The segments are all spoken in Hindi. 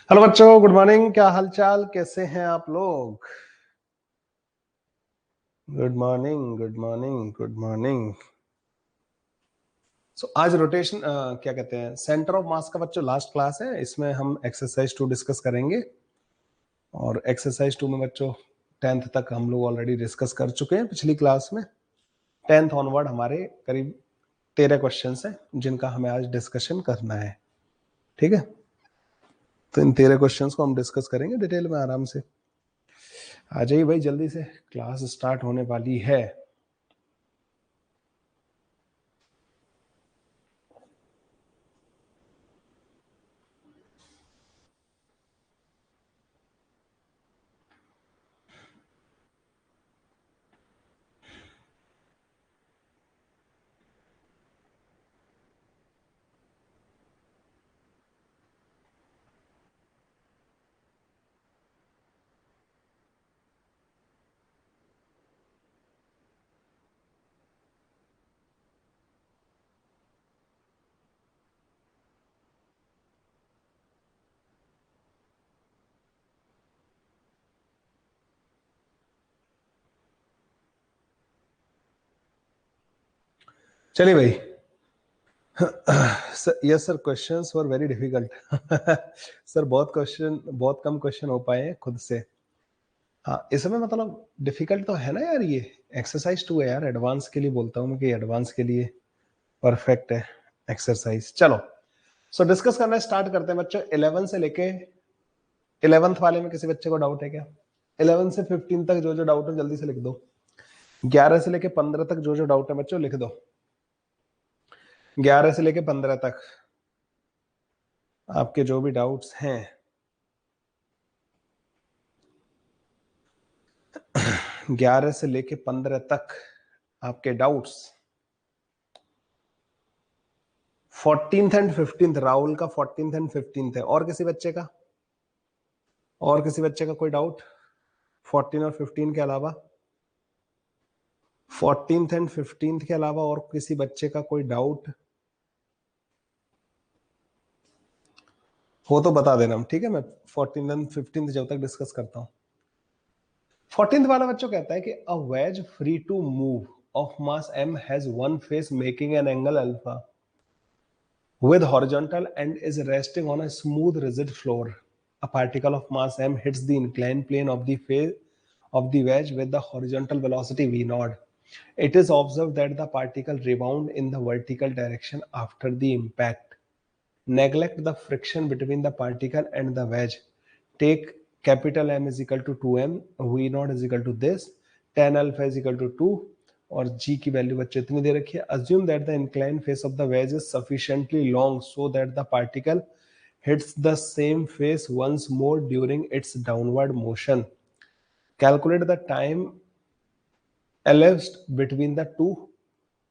हेलो बच्चों, गुड मॉर्निंग। क्या हालचाल, कैसे हैं आप लोग? Good morning, good morning, good morning. So आज रोटेशन क्या कहते हैं, सेंटर ऑफ मास का बच्चों लास्ट क्लास है। इसमें हम एक्सरसाइज 2 डिस्कस करेंगे। और एक्सरसाइज 2 में बच्चों 10th तक हम लोग ऑलरेडी डिस्कस कर चुके हैं पिछली क्लास में। 10th ऑनवर्ड हमारे करीब 13 क्वेश्चन हैं जिनका हमें आज डिस्कशन करना है। ठीक है, तो इन 13 क्वेश्चन को हम डिस्कस करेंगे डिटेल में आराम से। आ जाइए भाई, जल्दी से, क्लास स्टार्ट होने वाली है। चलिए भाई। Yes sir, questions were very difficult. Sir बहुत कम क्वेश्चन हो पाए हैं खुद से। हाँ, इसमें मतलब डिफिकल्ट तो है ना यार। ये एक्सरसाइज 2 है यार, एडवांस के लिए बोलता हूँ मैं कि एडवांस के लिए परफेक्ट है एक्सरसाइज। चलो, सो डिस्कस करना स्टार्ट करते हैं बच्चों। 11 से लेके 11th वाले में किसी बच्चे को डाउट है क्या? 11 से 15 तक जो जो डाउट है जल्दी से लिख दो। 11 से लेके 15 तक जो जो डाउट है बच्चों लिख दो। 11 से लेके 15 तक आपके जो भी डाउट्स हैं 11 से लेके 15 तक आपके doubts. 14th and 15th, Rahul का 14th एंड 15th है। और किसी बच्चे का? और किसी बच्चे का कोई डाउट 14 और 15 के अलावा? 14th एंड 15th के अलावा और किसी बच्चे का कोई डाउट हो तो बता देना, ठीक है? मैं 14th एंड 15th जब तक डिस्कस करता हूं। 14th वाला बच्चों कहता है कि a wedge free to move of mass m has one face making an angle alpha with horizontal and is resting on a smooth rigid floor. A particle of mass m hits the inclined plane of the face of the wedge with the horizontal velocity v naught. It is observed that the particle rebound in the vertical direction after the impact. Neglect the friction between the particle and the wedge. Take capital M is equal to 2m, v naught is equal to this, tan alpha is equal to 2, और g की वैल्यू बच्चे इतनी दे रखी है। Assume that the inclined face of the wedge is sufficiently long so that the particle hits the same face once more during its downward motion. Calculate the time elapsed between the two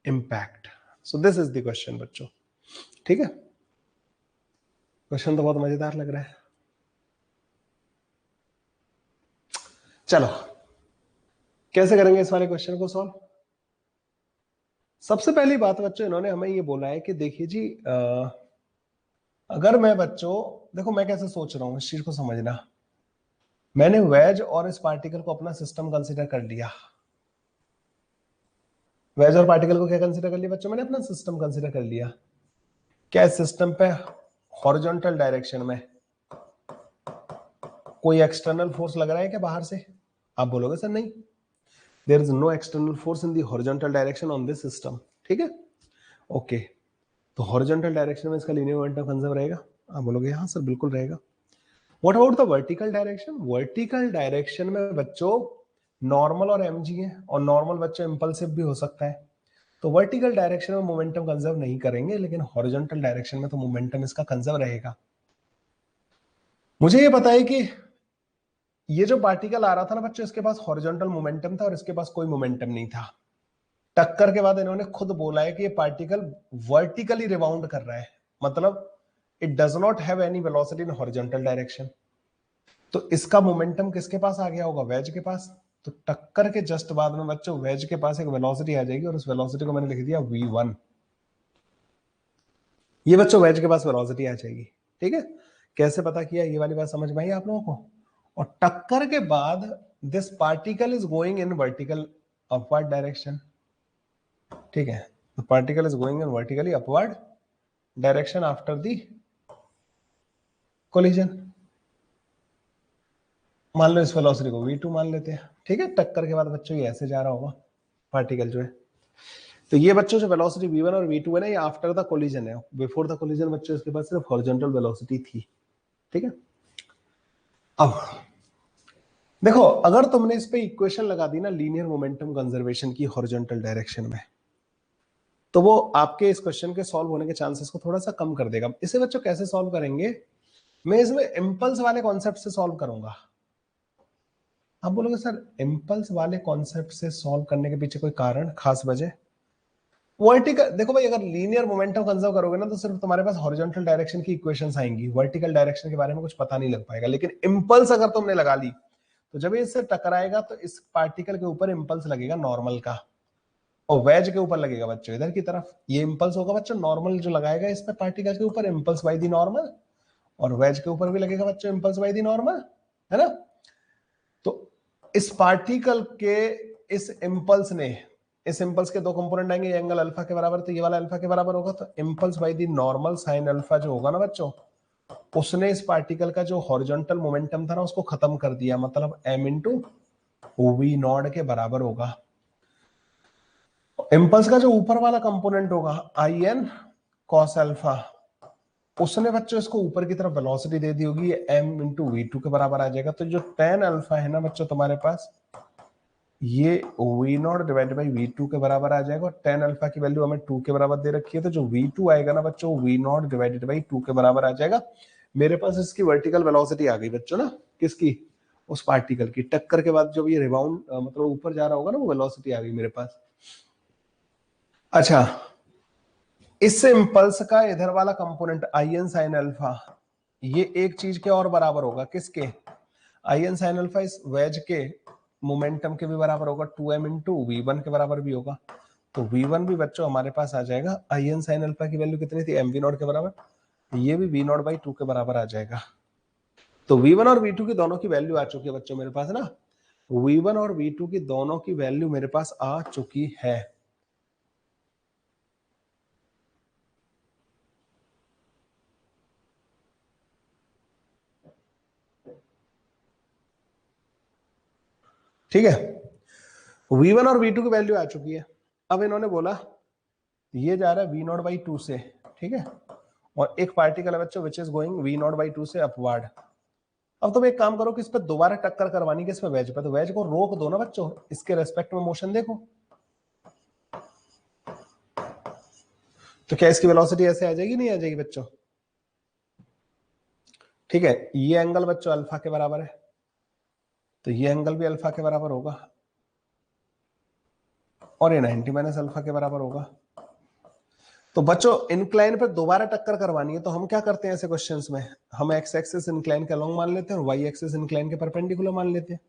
impact. So this is the question बच्चों। ठीक है, क्वेश्चन तो बहुत मजेदार लग रहा है। चलो, कैसे करेंगे इस वाले क्वेश्चन को सॉल्व? सबसे पहली बात बच्चों, इन्होंने हमें ये बोला है कि देखिए जी, अगर मैं बच्चों, देखो मैं कैसे सोच रहा हूं इस चीज को समझना। मैंने वेज और इस पार्टिकल को अपना सिस्टम कंसीडर कर लिया। वेज और पार्टिकल को क्या कंसीडर कर लिया बच्चों? मैंने अपना सिस्टम कंसीडर कर लिया। क्या इस सिस्टम पे हॉरिजॉन्टल डायरेक्शन में कोई एक्सटर्नल फोर्स लग रहा है क्या बाहर से? आप बोलोगे सर नहीं, there is no external force in the horizontal direction on this system. ठीक है, ओके। तो हॉरिजॉन्टल डायरेक्शन में इसका लीनियर मोमेंटम कंजर्व रहेगा? आप बोलोगे हाँ सर बिल्कुल रहेगा। What about the vertical direction? Vertical direction में बच्चों नॉर्मल और mg है, और नॉर्मल बच्चों इंपल्सिव भी हो सकता है। तो वर्टिकल डायरेक्शन में मोमेंटम कंजर्व नहीं करेंगे, लेकिन हॉरिजॉन्टल डायरेक्शन में तो मोमेंटम इसका कंजर्व रहेगा। मुझे ये पता है कि ये जो पार्टिकल आ रहा था ना बच्चों, इसके पास हॉरिजॉन्टल मोमेंटम था और इसके पास कोई मोमेंटम नहीं था। टक्कर के बाद इन्होंने खुद बोला है कि ये पार्टिकल वर्टिकली रिबाउंड कर रहा है, मतलब it does not have any velocity in horizontal direction. तो इसका मोमेंटम किसके पास आ गया होगा? वेज के पास। तो टक्कर के जस्ट बाद में बच्चों वेज के पास एक वेलोसिटी आ जाएगी, और उस वेलोसिटी को मैंने लिख दिया v1। ये बच्चों वेज के पास वेलोसिटी आ जाएगी। ठीक है, कैसे पता किया, ये वाली बात समझ में आई आप लोगों को। और टक्कर के बाद this particle is going in vertical upward direction, ठीक है, the particle is going in vertically upward direction after the collision. मान लो इस वेलोसिटी को v2 मान लेते हैं, ठीक है। टक्कर के बाद बच्चों ये ऐसे जा रहा होगा पार्टिकल जो है। तो ये बच्चों जो वेलोसिटी v1 और v2 है ना, ये आफ्टर द कोलिजन है। बिफोर द कोलिजन बच्चों इसके पास सिर्फ हॉरिजॉन्टल वेलोसिटी थी, ठीक है। अब देखो, अगर तुमने इस पे इक्वेशन लगा दी ना लीनियर मोमेंटम कंजर्वेशन की हॉरिजॉन्टल डायरेक्शन में, तो वो आपके इस क्वेश्चन के सॉल्व होने के चांसेस को थोड़ा सा कम कर देगा। इसे बच्चों कैसे सॉल्व करेंगे, मैं इसमें इम्पल्स वाले कॉन्सेप्ट से सॉल्व करूंगा। आप बोलोगे सर इम्पल्स वाले कॉन्सेप्ट से सॉल्व करने के पीछे कोई कारण, खास वजह? वर्टिकल, देखो भाई, अगर लीनियर मोमेंटम कंजर्व करोगे ना तो सिर्फ तुम्हारे पास हॉरिजॉन्टल डायरेक्शन की इक्वेशंस आएंगी, वर्टिकल डायरेक्शन के बारे में कुछ पता नहीं लग पाएगा। लेकिन इम्पल्स अगर तुमने लगा ली तो जब ये इससे टकराएगा तो इस पार्टिकल के ऊपर इम्पल्स लगेगा नॉर्मल का, और वेज के ऊपर लगेगा बच्चों इधर की तरफ। ये इम्पल्स होगा बच्चों नॉर्मल जो लगाएगा इस पे पार्टिकल के ऊपर, इम्पल्स बाय द नॉर्मल, और वेज के ऊपर भी लगेगा बच्चों इम्पल्स बाय द नॉर्मल, है ना। तो इस पार्टिकल के इस इम्पल्स ने, इस इम्पल्स के दो कंपोनेंट आएंगे, ये एंगल अल्फा के बराबर, तो ये वाला अल्फा के बराबर होगा। तो impulse by the normal sine alpha जो होगा ना बच्चों, उसने इस पार्टिकल का जो हॉरिजॉन्टल मोमेंटम था ना उसको खत्म कर दिया, मतलब m इंटू वी नॉट के बराबर होगा। इम्पल्स का जो ऊपर वाला कंपोनेंट होगा आई एन कॉस अल्फा, उसने बच्चों इसको ऊपर की तरफ वेलोसिटी दे दी होगी, ये m इंटू वी टू के बराबर आ जाएगा। तो जो टेन अल्फा है ना बच्चों तुम्हारे पास, ये v naught divided by v two के बराबर आ जाएगा। और टेन अल्फा की वैल्यू हमें 2 के बराबर दे रखी है, तो जो वी टू आएगा ना बच्चों, वी नॉट डिवाइडेड बाई 2 के बराबर आ जाएगा। मेरे पास इसकी वर्टिकल वेलोसिटी आ गई बच्चों ना, किसकी, उस पार्टिकल की। टक्कर के बाद जब ये रिबाउंड मतलब ऊपर जा रहा होगा ना, वो वेलोसिटी आ गई मेरे पास। अच्छा, इससे इम्पल्स का इधर वाला component I N sine alpha, ये एक चीज के और बराबर होगा, किसके, आई एन साइन अल्फा इस वेज के मोमेंटम के भी बराबर होगा, 2m इंटू वी वन के बराबर भी होगा। तो वी वन भी बच्चों हमारे पास आ जाएगा, आई एन साइन अल्फा की वैल्यू कितनी थी, एम वी नॉट के बराबर, ये भी वी नॉट बाई 2 के बराबर आ जाएगा। तो v1 और v2 की दोनों की वैल्यू आ चुकी है बच्चों मेरे पास ना, v1 और v2 की दोनों की वैल्यू मेरे पास आ चुकी है। ठीक है, v1 और v2 की वैल्यू आ चुकी है। अब इन्होंने बोला ये जा रहा है v नॉट बाई 2 से, ठीक है, और एक पार्टिकल है बच्चों which is going v not by 2 से अपवर्ड। अब तुम एक काम करो कि इस पे दोबारा टक्कर करवानी, किस पे, वेज पे। तो वेज को रोक दो ना बच्चों, इसके रेस्पेक्ट में मोशन देखो। तो क्या इसकी वेलोसिटी ऐसे आ जाएगी, नहीं आ जाएगी बच्चों, ठीक है। ये एंगल बच्चों अल्फा के बराबर है, तो ये एंगल भी अल्फा के बराबर होगा, और ये 90 माइनस अल्फा के बराबर होगा। तो बच्चों इंक्लाइन पर दोबारा टक्कर करवानी है, तो हम क्या करते हैं ऐसे क्वेश्चंस में, हम एक्स एक्सिस इंक्लाइन के अलोंग मान लेते हैं और वाई एक्सिस इंक्लाइन के परपेंडिकुलर मान लेते हैं।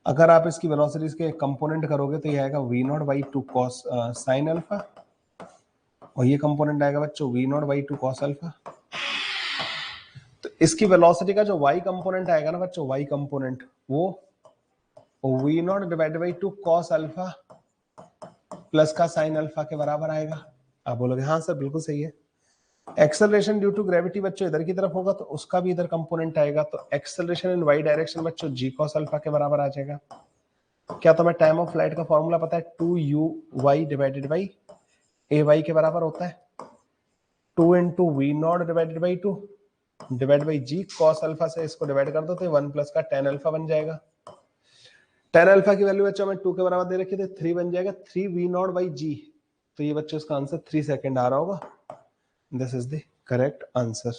अगर आप इसकी वेलोसिटीज के कंपोनेंट करोगे तो ये आएगा v naught by 2 cos sine alpha, और ये कंपोनेंट आएगा बच्चों v naught by 2 cos alpha. तो इसकी वेलोसिटी का जो वाई कंपोनेंट आएगा ना बच्चों, वाई कंपोनेंट वो v naught divided by 2 cos alpha plus का साइन अल्फा के बराबर आएगा। आप बोलोगे हाँ सर बिल्कुल सही है। एक्सेलरेशन ड्यू टू ग्रेविटी बच्चों इधर की तरफ होगा तो उसका भी इधर कंपोनेंट आएगा, तो एक्सेलरेशन इन वाई डायरेक्शन बच्चों जी कॉस अल्फा के बराबर आ जाएगा। क्या तुम्हें टाइम ऑफ फ्लाइट का फॉर्मूला पता है, 2u divided by A Y के बराबर होता है 2 into v naught divided by 2 divide by g cos alpha से इसको डिवाइड कर दो तो 1 प्लस का टेन अल्फा बन जाएगा। टेन अल्फा की वैल्यू बच्चों में 2 के बराबर दे रखी थी, 3 बन जाएगा 3 वी नॉट बाई जी। तो ये बच्चों इसका आंसर 3 सेकंड आ रहा होगा। This is the correct answer.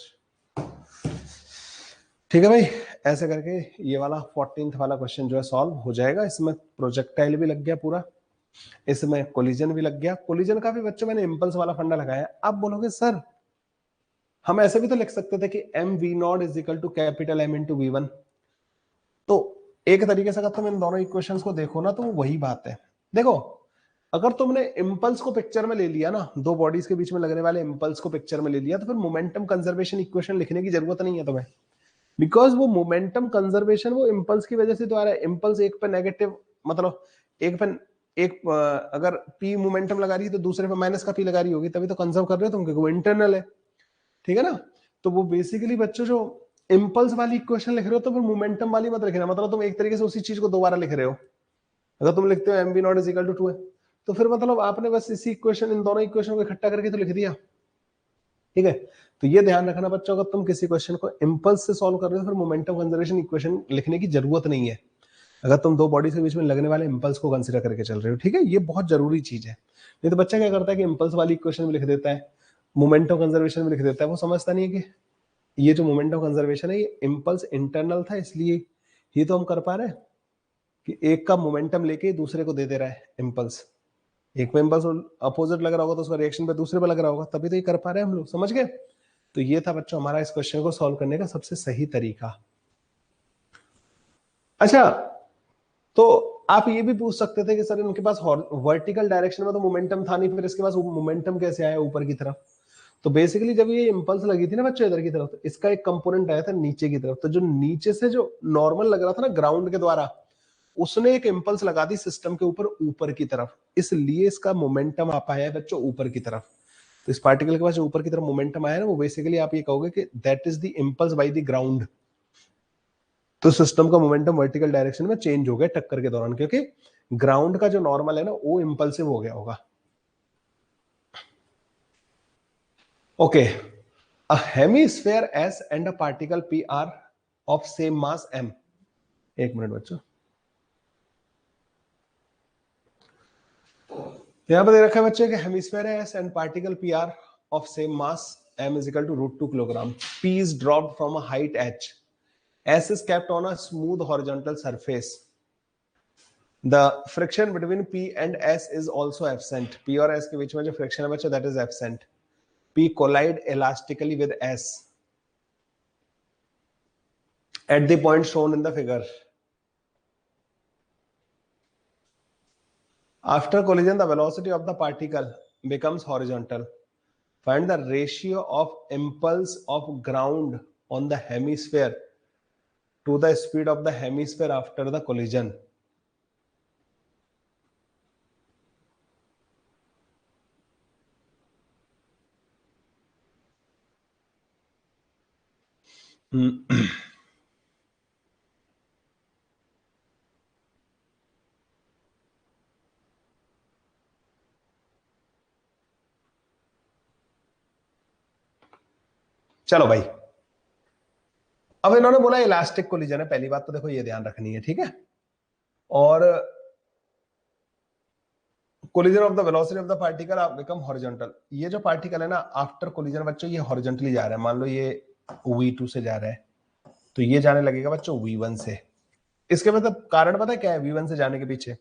ठीक है भाई, ऐसे करके ये वाला 14th वाला क्वेश्चन जो है सॉल्व हो जाएगा। इसमें प्रोजेक्टाइल भी लग गया पूरा, इसमें कोलिजन भी लग गया। कोलिजन का भी बच्चों मैंने इंपल्स वाला फंडा लगाया। आप बोलोगे सर हम ऐसे भी तो लिख सकते थे कि m v naught is equal to capital M into v one. तो एक तरीके से अगर तुम इन दोनों इक्वेशंस को देखो ना तो वही बात है। देखो अगर तुमने इम्पल्स को पिक्चर में ले लिया ना, दो बॉडीज के बीच में लगने वाले इम्पल्स को पिक्चर में ले लिया, तो फिर मोमेंटम कंजर्वेशन इक्वेशन लिखने की जरूरत नहीं है तुम्हें, बिकॉज वो मोमेंटम कंजर्वेशन वो इम्पल्स की वजह से तो आ रहा है। इम्पल्स एक पे नेगेटिव, मतलब एक पे अगर पी मोमेंटम लगा रही है तो दूसरे पे माइनस का पी लगा रही होगी, तभी तो कंजर्व कर रहे हो तुम, क्योंकि वो इंटरनल है, ठीक है ना। तो वो बेसिकली बच्चों जो इम्पल्स वाली इक्वेशन लिख रहे हो तो फिर मोमेंटम वाली मत लिखना, मतलब तुम एक तरीके से उसी चीज को दोबारा लिख रहे हो। अगर तुम लिखते हो m B naught is equal to 2 तो फिर मतलब आपने बस इसी इक्वेशन, इन दोनों इक्वेशन को इकट्ठा करके तो लिख दिया, ठीक है। तो ये ध्यान रखना बच्चों, अगर तुम किसी क्वेश्चन को इम्पल्स से सॉल्व कर रहे हो फिर मोमेंटम कंजर्वेशन इक्वेशन लिखने की जरूरत नहीं है, अगर तुम दो बॉडी के बीच में लगने वाले इम्पल्स को कंसीडर करके चल रहे हो, ठीक है। ये बहुत जरूरी चीज है। नहीं तो बच्चा क्या करता है कि इम्पल्स वाली इक्वेशन में लिख देता है, मोमेंटम कंजर्वेशन में लिख देता है, वो समझता नहीं है कि ये जो मोमेंटम कंजर्वेशन है ये इम्पल्स इंटरनल था, इसलिए ये तो हम कर पा रहे हैं कि एक का मोमेंटम लेके दूसरे को दे दे रहा है इम्पल्स, एक में इम्पल्स अपोजिट लग रहा होगा तो उसका रिएक्शन पे दूसरे पे लग रहा होगा, तभी तो ये कर पा रहे हैं हम लोग, समझ गए। तो ये था बच्चों हमारा इस क्वेश्चन को सॉल्व करने का सबसे सही तरीका। अच्छा, तो आप ये भी पूछ सकते थे कि सर इनके पास वर्टिकल डायरेक्शन में तो मोमेंटम था नहीं, फिर इसके पास मोमेंटम कैसे आया ऊपर की तरफ। तो बेसिकली जब ये इंपल्स लगी थी ना बच्चों इधर की तरफ, तो इसका एक कंपोनेंट आया था नीचे की तरफ, तो जो नीचे से जो नॉर्मल लग रहा था ना ग्राउंड के द्वारा, उसने एक इंपल्स लगा दी सिस्टम के ऊपर ऊपर की तरफ, इसलिए इसका मोमेंटम आ पाया है बच्चों ऊपर की तरफ। तो इस पार्टिकल के पास जो ऊपर की तरफ मोमेंटम आया ना, वो बेसिकली आप ये कहोगे कि that is the impulse by the ground. तो सिस्टम का मोमेंटम वर्टिकल डायरेक्शन में चेंज हो गया टक्कर के दौरान, क्योंकि ग्राउंड का जो नॉर्मल है ना वो इंपल्सिव हो गया होगा। Okay, a hemisphere S and a particle P are of same mass M. एक मिनट बच्चों, यहां पर दे रखा है बच्चों कि हेमिस्फेयर है S and particle P are of same mass m is equal to √2 kilogram. P is dropped from a height h. S is kept on a smooth horizontal surface. The friction between P and S is also absent. P और S के बीच में जो friction है बच्चों that is absent. P collide elastically with S at the point shown in the figure. After collision, the velocity of the particle becomes horizontal. Find the ratio of impulse of ground on the hemisphere to the speed of the hemisphere after the collision. चलो भाई, अब इन्होंने बोला इलास्टिक कोलिजन है, पहली बात तो देखो ये ध्यान रखनी है, ठीक है। और collision of the velocity of the particle become horizontal, ये जो पार्टिकल है ना आफ्टर कोलिजन बच्चों ये हॉरिजॉन्टली जा रहा है, मान लो ये V2 से जा रहा है तो ये जाने लगेगा बच्चों V1 से। इसके मतलब कारण पता है क्या है V1 से जाने के पीछे,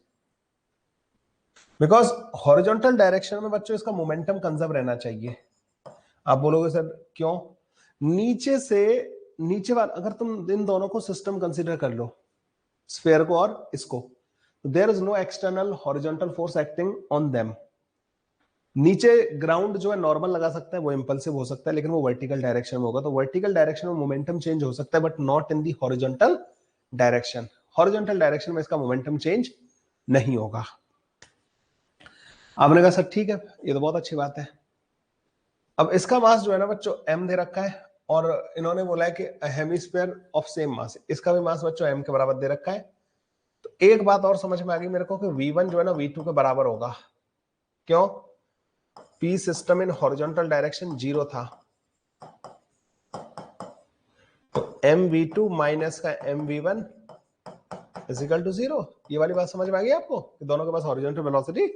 बिकॉज हॉरिजॉन्टल डायरेक्शन में बच्चों इसका मोमेंटम कंजर्व रहना चाहिए। आप बोलोगे सर क्यों, नीचे से नीचे वाला अगर तुम इन दोनों को सिस्टम कंसीडर कर लो, स्फेयर को और इसको, there is no external horizontal force acting on them. नीचे ग्राउंड जो है नॉर्मल लगा सकता है, वो इंपल्सिव हो सकता है, लेकिन वो वर्टिकल डायरेक्शन में होगा, तो वर्टिकल डायरेक्शन में मोमेंटम चेंज हो सकता है but not in the horizontal direction. Horizontal direction में इसका मोमेंटम चेंज नहीं होगा। आपने कहा सर ठीक है, ये तो बहुत अच्छी बात है। अब इसका मास जो है ना बच्चों m दे रखा है, और इन्होंने बोला है कि हेमिस्फीयर ऑफ सेम मास, इसका भी मास बच्चों m के बराबर दे रखा है। तो एक बात और समझ में आ गई मेरे को कि V1 जो है ना V2 के बराबर होगा, क्यों, P system in horizontal direction 0 था, तो mv2 माइनस का mv1 इज इक्वल टू 0। ये वाली बात समझ में आ गई आपको कि दोनों के पास हॉरिजॉन्टल वेलोसिटी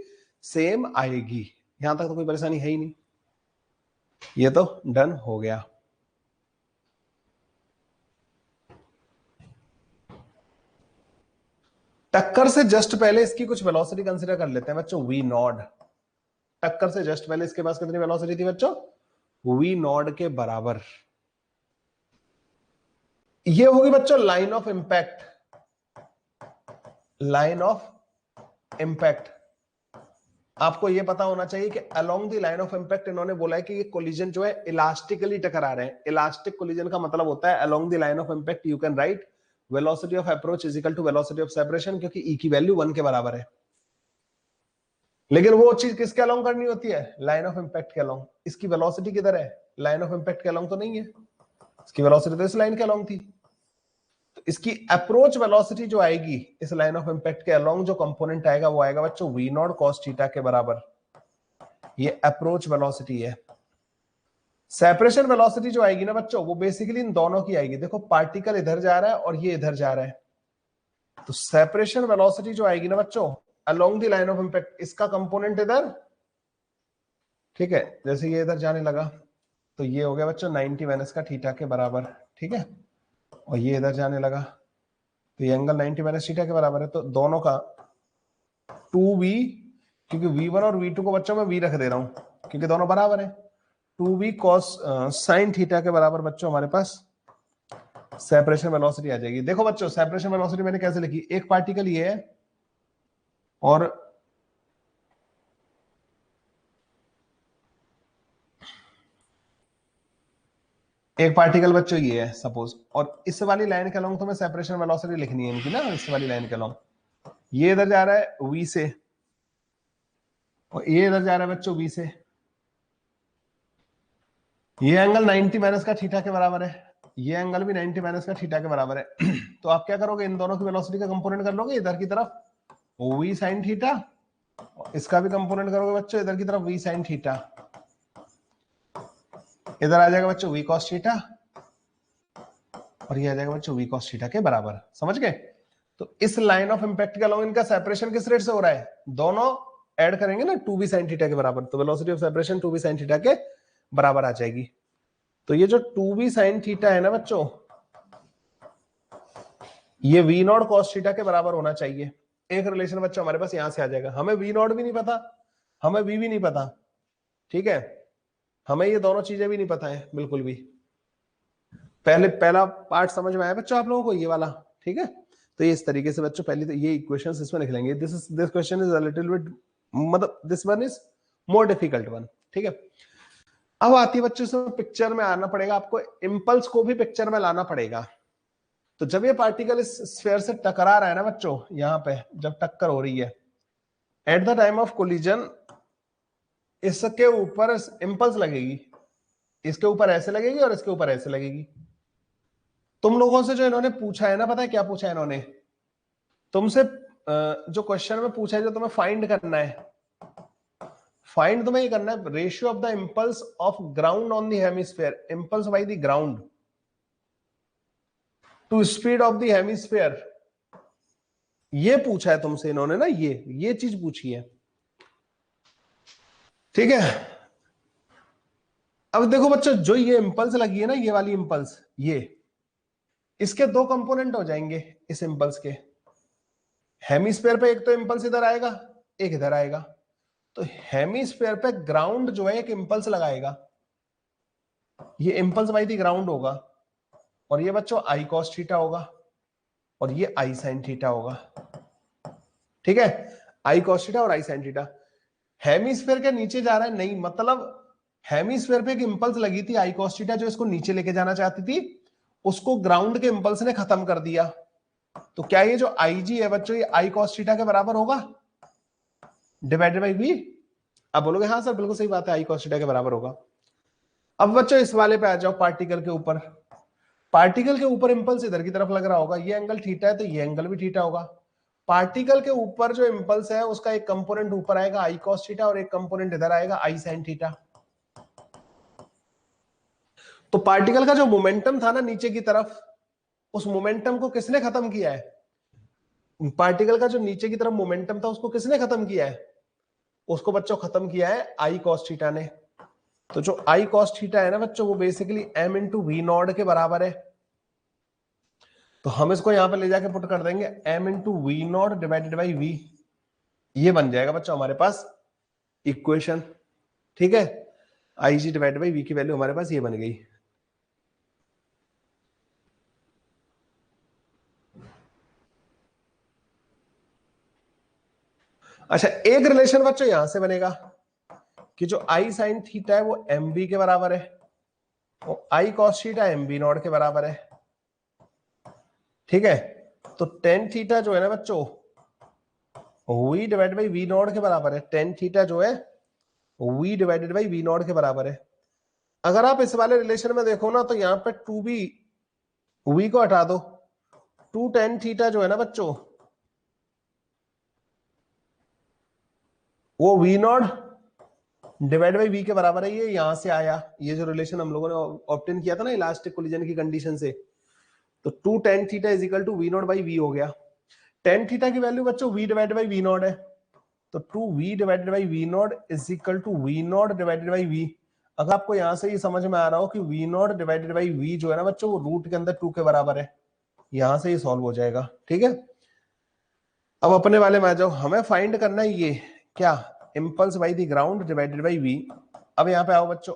सेम आएगी। यहां तक तो कोई परेशानी है ही नहीं, ये तो डन हो गया। टक्कर से जस्ट पहले इसकी कुछ वेलोसिटी कंसीडर कर लेते हैं बच्चों, वी नॉट। टक्कर से जस्ट पहले इसके पास कितनी वेलोसिटी थी बच्चों, वी नॉट के बराबर। ये होगी बच्चों line of impact, line of impact. आपको ये पता होना चाहिए कि along the line of impact इन्होंने बोला है कि ये कोलिजन जो है इलास्टिकली टकरा रहे हैं। इलास्टिक कोलिजन का मतलब होता है along the line of impact you can write velocity of approach is equal to velocity of separation, क्योंकि ई की वैल्यू 1 के बराबर है। लेकिन वो चीज किसके अलोंग करनी होती है? लाइन ऑफ इंपैक्ट के अलोंग। इसकी वेलोसिटी किधर है? लाइन ऑफ इंपैक्ट के अलोंग तो नहीं है, इसकी वेलोसिटी तो इस लाइन के अलोंग थी। तो इसकी अप्रोच वेलोसिटी जो आएगी इस लाइन ऑफ इंपैक्ट के अलोंग, जो कंपोनेंट आएगा वो आएगा बच्चों वी नॉट कॉस थीटा के बराबर। ये अप्रोच वेलोसिटी है। सेपरेशन वेलोसिटी जो आएगी ना बच्चों, वो बेसिकली इन दोनों की आएगी। देखो पार्टिकल इधर जा रहा है और ये इधर जा रहा है, तो सेपरेशन वेलोसिटी जो आएगी ना बच्चों along the line of impact, इसका कंपोनेंट इधर, ठीक है, जैसे ये इधर जाने लगा तो ये हो गया बच्चों 90 माइनस का थीटा के बराबर, ठीक है, और ये इधर जाने लगा तो ये एंगल 90 माइनस थीटा के बराबर है। तो दोनों का 2v, क्योंकि v1 और v2 को बच्चों मैं v रख दे रहा हूं क्योंकि दोनों बराबर है, 2v cos साइन थीटा के बराबर बच्चों हमारे पास सेपरेशन वेलोसिटी आ जाएगी। देखो बच्चों सेपरेशन वेलोसिटी मैंने कैसे लिखी, एक पार्टिकल ये है और एक पार्टिकल बच्चों ये है सपोज, और इस वाली लाइन के अलोंग तो मैं सेपरेशन वेलोसिटी लिखनी है इनकी ना, इस वाली लाइन के अलोंग ये इधर जा रहा है v से और ये इधर जा रहा है बच्चों v से, ये एंगल 90 माइनस का थीटा के बराबर है, ये एंगल भी 90 माइनस का थीटा के बराबर है। तो आप क्या करोगे, इन दोनों की वेलोसिटी का कंपोनेंट कर लोगे इधर की तरफ v sin थीटा, इसका भी कंपोनेंट करोगे बच्चों इधर की तरफ v sin थीटा, इधर आ जाएगा बच्चों v cos थीटा और ये आ जाएगा बच्चों v cos थीटा के बराबर। समझ गए? तो इस लाइन ऑफ इंपैक्ट के अलोंग इनका सेपरेशन किस रेट से हो रहा है, दोनों ऐड करेंगे ना 2v sin थीटा के बराबर, तो velocity of separation 2v sin theta के बराबर आ जाएगी। तो ये जो 2v sin थीटा है ना बच्चों, ये v नॉट cos थीटा के बराबर होना चाहिए। एक रिलेशन बच्चों हमारे पास यहां से आ जाएगा, हमें v नॉट भी नहीं पता, हमें v भी नहीं पता, ठीक है, हमें ये दोनों चीजें भी नहीं पता है बिल्कुल भी। पहला पार्ट समझ में आया बच्चों आप लोगों को, ये वाला, ठीक है। तो ये इस तरीके से बच्चों पहले तो ये इक्वेशंस इसमें लिख लेंगे। This question is a little bit, मतलब this one is more difficult one, ठीक है। अब आती है बच्चों इसमें पिक्चर में आना पड़ेगा, आपको इंपल्स को भी पिक्चर में लाना पड़ेगा। तो जब ये पार्टिकल इस स्फीयर से टकरा रहा है ना बच्चों, यहां पे जब टक्कर हो रही है at the time of collision, इसके ऊपर इंपल्स लगेगी, इसके ऊपर ऐसे लगेगी और इसके ऊपर ऐसे लगेगी। तुम लोगों से जो इन्होंने पूछा है ना, पता है क्या पूछा है इन्होंने तुमसे? जो क्वेश्चन में पूछा है, जो तुम्हें फाइंड करना है, फाइंड तुम्हें ये करना है ratio of the impulse of ground on the hemisphere, impulse by the ground to speed of the hemisphere. ये पूछा है तुमसे इन्होंने ना, ये चीज पूछी है, ठीक है। अब देखो बच्चों जो ये इंपल्स लगी है ना, ये वाली इंपल्स, ये इसके दो कंपोनेंट हो जाएंगे इस इंपल्स के। हेमिस्फीयर पे एक तो इंपल्स इधर आएगा, एक इधर आएगा, तो हेमिस्फीयर पे ग्राउंड जो है एक इंपल्स लगाएगा, ये इंपल्स बाय द ग्राउंड होगा, और ये बच्चों आई कॉस थीटा होगा और ये आई साइन थीटा होगा, ठीक है। आई कॉस थीटा और आई साइन थीटा। हेमिस्फीयर के नीचे जा रहा है नहीं, मतलब हेमिस्फीयर पे एक इंपल्स लगी थी आई कॉस थीटा, जो इसको नीचे लेके जाना चाहती थी, उसको ग्राउंड के इंपल्स ने खत्म कर दिया। तो क्या ये जो आई जी है बच्चों, ये आई कॉस थीटा के बराबर होगा डिवाइडेड बाई बी? अब बोलोगे हाँ सर बिल्कुल सही बात है, आई कॉस थीटा के बराबर होगा। अब बच्चों इस वाले पे आ जाओ, पार्टिकल के ऊपर। पार्टिकल के ऊपर इंपल्स इधर की तरफ लग रहा होगा, ये एंगल थीटा है तो ये एंगल भी थीटा होगा। पार्टिकल के ऊपर जो इंपल्स है उसका एक कंपोनेंट ऊपर आएगा आई कॉस थीटा और एक कंपोनेंट इधर आएगा आई साइन थीटा। तो पार्टिकल का जो मोमेंटम था ना नीचे की तरफ, उस मोमेंटम को किसने खत्म किया है? पार्टिकल का जो नीचे की तरफ मोमेंटम था उसको किसने खत्म किया है? उसको बच्चों खत्म किया है आई कॉस थीटा ने। तो जो आई कॉस थीटा है ना बच्चों, वो basically m into v naught के बराबर है। तो हम इसको यहां पर ले जाके पुट कर देंगे m into v naught divided by v, ये बन जाएगा बच्चों हमारे पास इक्वेशन, ठीक है। I G divided by v की वैल्यू हमारे पास ये बन गई। अच्छा, एक रिलेशन बच्चों यहां से बनेगा कि जो आई साइन थीटा है वो एम बी के बराबर है और I cos theta M B naught के बराबर है, ठीक है। तो टेन थीटा जो है ना बच्चों v divide by v naught के बराबर है, टेन थीटा जो है v divided by v naught के बराबर है। अगर आप इस वाले रिलेशन में देखो ना तो यहां पे टू बी वी को हटा दो, टू टेन थीटा जो है ना बच्चों वो v naught divide by v के बराबर है। ये यहां से आया, ये जो रिलेशन हम लोगों ने ऑब्टेन किया था ना इलास्टिक कोलिजन की कंडीशन से, तो two tan theta is equal to v naught by v हो गया। टेन थीटा की वैल्यू बच्चों v divide by v naught है, तो two v divided by v naught is equal to v naught divided by v. अगर आपको यहां से ये समझ में आ रहा हो कि v naught divided by v जो है ना बच्चों वो रूट के अंदर टू के बराबर है, यहां से ये सॉल्व हो जाएगा, ठीक है। अब अपने वाले में आ जाओ, हमें फाइंड करना है ये क्या, impulse by the ground divided by v. अब यहाँ पे आओ बच्चों,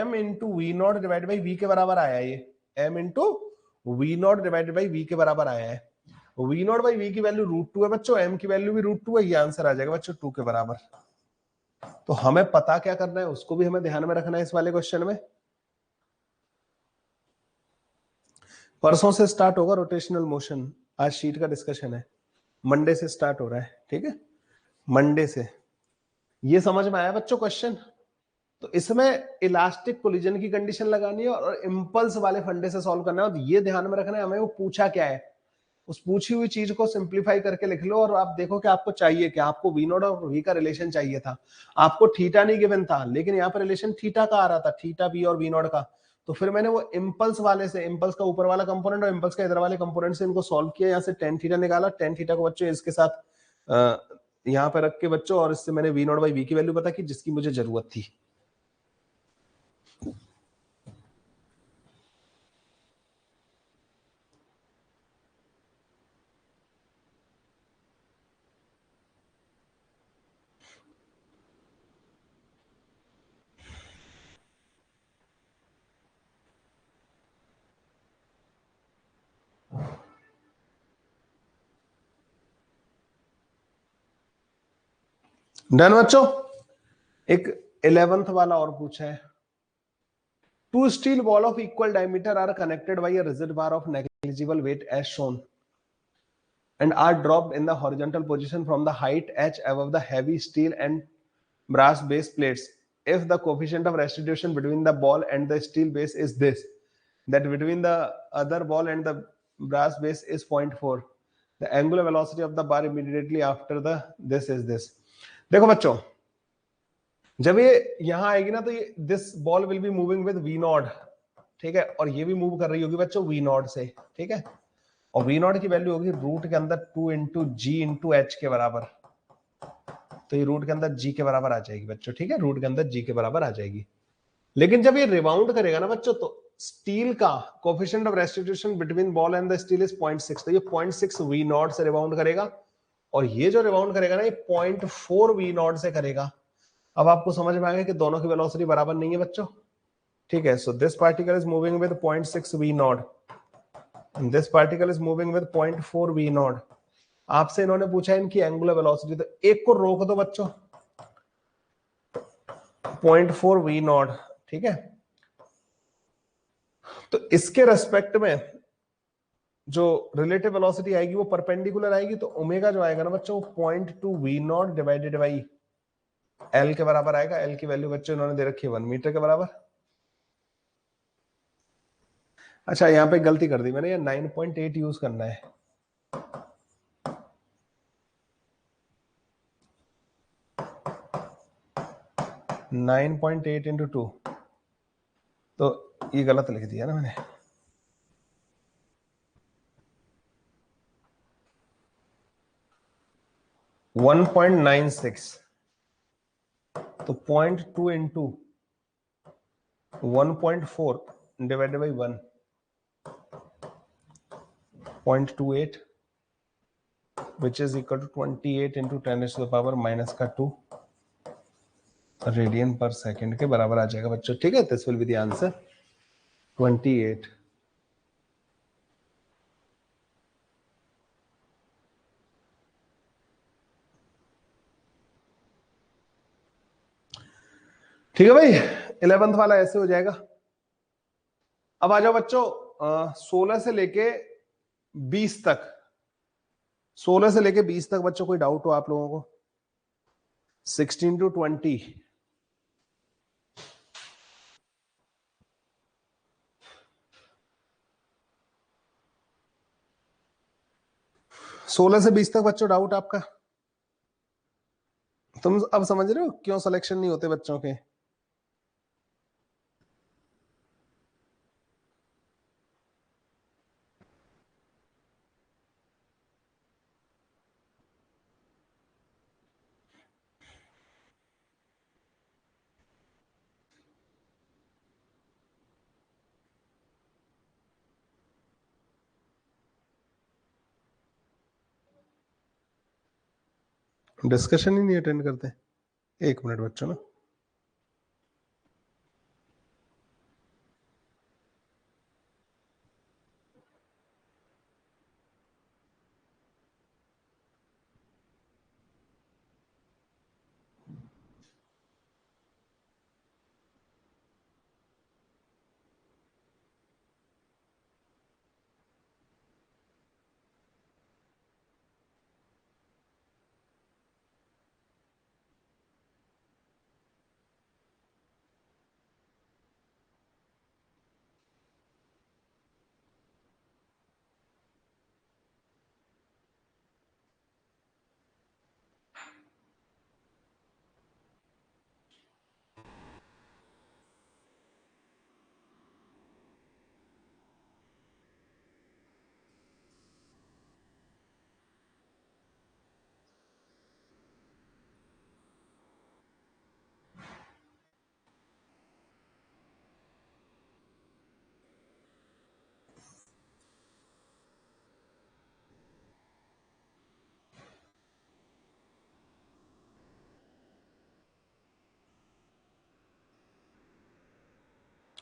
m into v naught divide by v के बराबर आया ये, m into v naught divided by v के बराबर आया है। वी नॉट बाई वी की वैल्यू रूट टू है बच्चों, m की वैल्यू भी रूट टू है, ये आंसर आ जाएगा बच्चों टू के बराबर। तो हमें पता क्या करना है उसको भी हमें ध्यान में रखना है इस वाले क्वेश्चन में। परसों से स्टार्ट होगा रोटेशनल मोशन, आज शीट का डिस्कशन है, मंडे से स्टार्ट हो रहा है, ठीक है, मंडे से। ये समझ में आया बच्चों क्वेश्चन? तो इसमें इलास्टिक कोलिजन की कंडीशन लगानी है और इंपल्स वाले फंडे से सॉल्व करना है, और ये ध्यान में रखना है हमें वो पूछा क्या है, उस पूछी हुई चीज को सिंप्लीफाई करके लिख लो और आप देखो कि आपको चाहिए क्या, आपको वी नॉट और वी का रिलेशन चाहिए था, आपको थीटा नहीं गिवन था लेकिन यहाँ पर रिलेशन थीटा का आ रहा था, थीटा बी और वी नॉट का। तो फिर मैंने वो इम्पल्स वाले से, इम्पल्स का ऊपर वाला कंपोनेंट और इम्पल्स का इधर वाले कंपोनेंट से इनको सॉल्व किया, यहाँ से टेन थीटा निकाला, टेन थीटा को बच्चों इसके साथ यहाँ पे रख के बच्चों, और इससे मैंने वी नॉट बाई वी की वैल्यू पता की जिसकी मुझे जरूरत थी। डन बच्चों। एक 11th वाला और पूछा है, two steel ball of equal diameter are connected by a rigid bar of negligible weight as shown and are dropped in the horizontal position from the height h above the heavy steel and brass base plates. If the coefficient of restitution between the ball and the steel base is this, that between the other ball and the brass base is 0.4, the angular velocity of the bar immediately after the this is this। देखो बच्चों, जब ये यहां आएगी ना तो ये this ball will be moving with v naught, ठीक है, और ये भी मूव कर रही होगी बच्चों वी नॉट से, ठीक है, और वी नॉट की वैल्यू होगी रूट के अंदर टू इंटू जी इंटू एच के बराबर, तो ये रूट के अंदर जी के बराबर आ जाएगी बच्चों, ठीक है, रूट के अंदर जी के बराबर आ जाएगी। लेकिन जब ये रिबाउंड करेगा ना बच्चों तो स्टील का coefficient of restitution between ball and the steel is 0.6, तो ये 0.6 वी नॉट से रिबाउंड करेगा, और ये जो रिबाउंड करेगा ना ये 0.4 वी नॉट से करेगा। अब आपको समझ में आ गया कि दोनों की वेलोसिटी बराबर नहीं है बच्चों, ठीक है। So this particle is moving with 0.6 v naught and this particle is moving with 0.4 v naught. आपसे इन्होंने पूछा इनकी एंगुलर वेलोसिटी, तो एक को रोक दो बच्चों 0.4 v नॉट, ठीक है। तो इसके रेस्पेक्ट में जो रिलेटिव वेलोसिटी आएगी वो परपेंडिकुलर आएगी, तो ओमेगा जो आएगा ना बच्चों 0.2 v not divided by L के बराबर आएगा। एल की वैल्यू बच्चों इन्होंने दे रखी है 1 मीटर के बराबर। अच्छा यहाँ पे गलती कर दी मैंने, ये 9.8 यूज करना है, 9.8 इंटू 2, तो ये गलत लिख दिया ना मैंने, 1.96, तो 0.2 into 1.4 divided by 1, 0.28 which is equal to 28 into 10 to the power minus का 2 रेडियन पर सेकंड के बराबर आ जाएगा बच्चों, ठीक है। This will be the answer 28। ठीक है भाई, 11th वाला ऐसे हो जाएगा। अब आ जाओ बच्चों 16 से लेके 20 तक, 16 से लेके 20 तक बच्चों कोई डाउट हो आप लोगों को? 16 to 20, 16 से 20 तक बच्चों डाउट आपका? तुम अब समझ रहे हो क्यों सिलेक्शन नहीं होते बच्चों के? डिस्कशन ही नहीं अटेंड करते? एक मिनट बच्चों ना,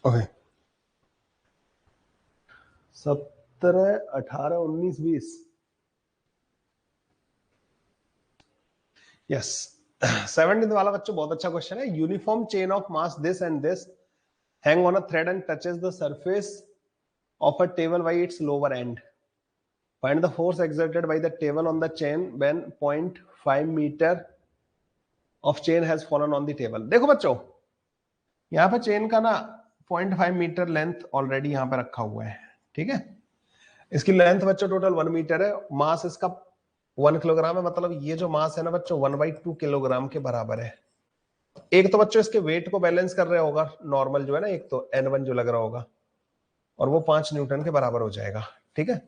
ओके। 17, 18, 19, 20, यस। 17 वाला बच्चों बहुत अच्छा क्वेश्चन है। Uniform chain of mass this and this hang on a thread and touches the surface of a table by it's lower and, find the force exerted by the table on the chain when 0.5 meter of chain has fallen on the table। देखो बच्चों, यहाँ पे चेन का ना 0.5 मीटर लेंथ ऑलरेडी यहाँ पे रखा हुआ है, ठीक है। इसकी लेंथ बच्चों टोटल 1 मीटर है, मास इसका 1 किलोग्राम है, मतलब ये जो मास है ना बच्चों 1/2 किलोग्राम के बराबर है। एक तो बच्चों इसके वेट को बैलेंस कर रहा होगा नॉर्मल जो है ना, एक तो N1 जो लग रहा होगा, और वो 5 न्यूटन के बराबर हो जाएगा, ठीक है।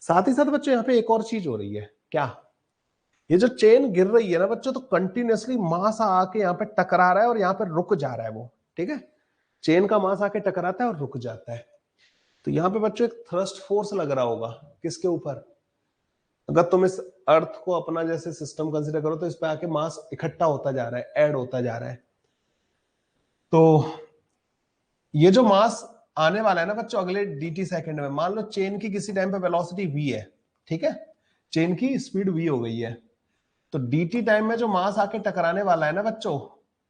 साथ ही साथ बच्चों यहाँ पे एक और चीज हो रही है, क्या? ये जो चेन गिर रही है ना बच्चों, तो कंटिन्यूअसली मास आके यहाँ पे टकरा रहा है और यहाँ पे रुक जा रहा है वो, ठीक है। चेन का मास आके टकराता है और रुक जाता है। तो यहाँ पे बच्चों एक थ्रस्ट फोर्स लग रहा होगा किसके ऊपर? अगर तुम इस अर्थ को अपना जैसे सिस्टम कंसीडर करो तो इस पे आके मास इकट्ठा होता जा रहा है, ऐड होता जा रहा है। तो ये जो मास आने वाला है ना बच्चों अगले dt सेकंड में, मान लो चेन की किसी टाइम पे वेलोसिटी v है, ठीक है, चेन की स्पीड v हो गई है, तो dt टाइम में जो मास आके टकराने वाला है ना बच्चों,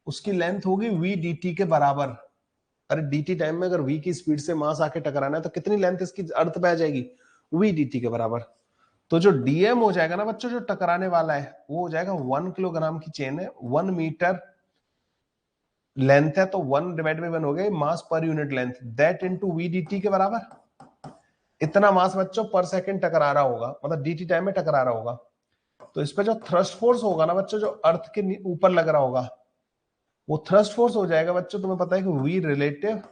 उसकी लेंथ होगी v dt के बराबर। अरे dt टाइम में अगर v की स्पीड से मास आके टकराना है तो कितनी लेंथ इसकी अर्थ पे आ जाएगी? v dt के बराबर। तो जो dm हो जाएगा ना बच्चों, जो टकराने वाला है वो हो जाएगा 1 किलोग्राम की चेन है, 1 मीटर लेंथ है, तो 1 डिवाइड बाई 1 हो गया मास पर unit length, that into v dt के बराबर। इतना मास बच्चों पर सेकंड टकरा रहा होगा, मतलब dt टाइम में टकरा रहा होगा। तो इस पे जो थ्रस्ट फोर्स होगा ना बच्चों, जो अर्थ के ऊपर लग रहा होगा, वो थ्रस्ट फोर्स हो जाएगा बच्चों, तुम्हें पता है कि v relative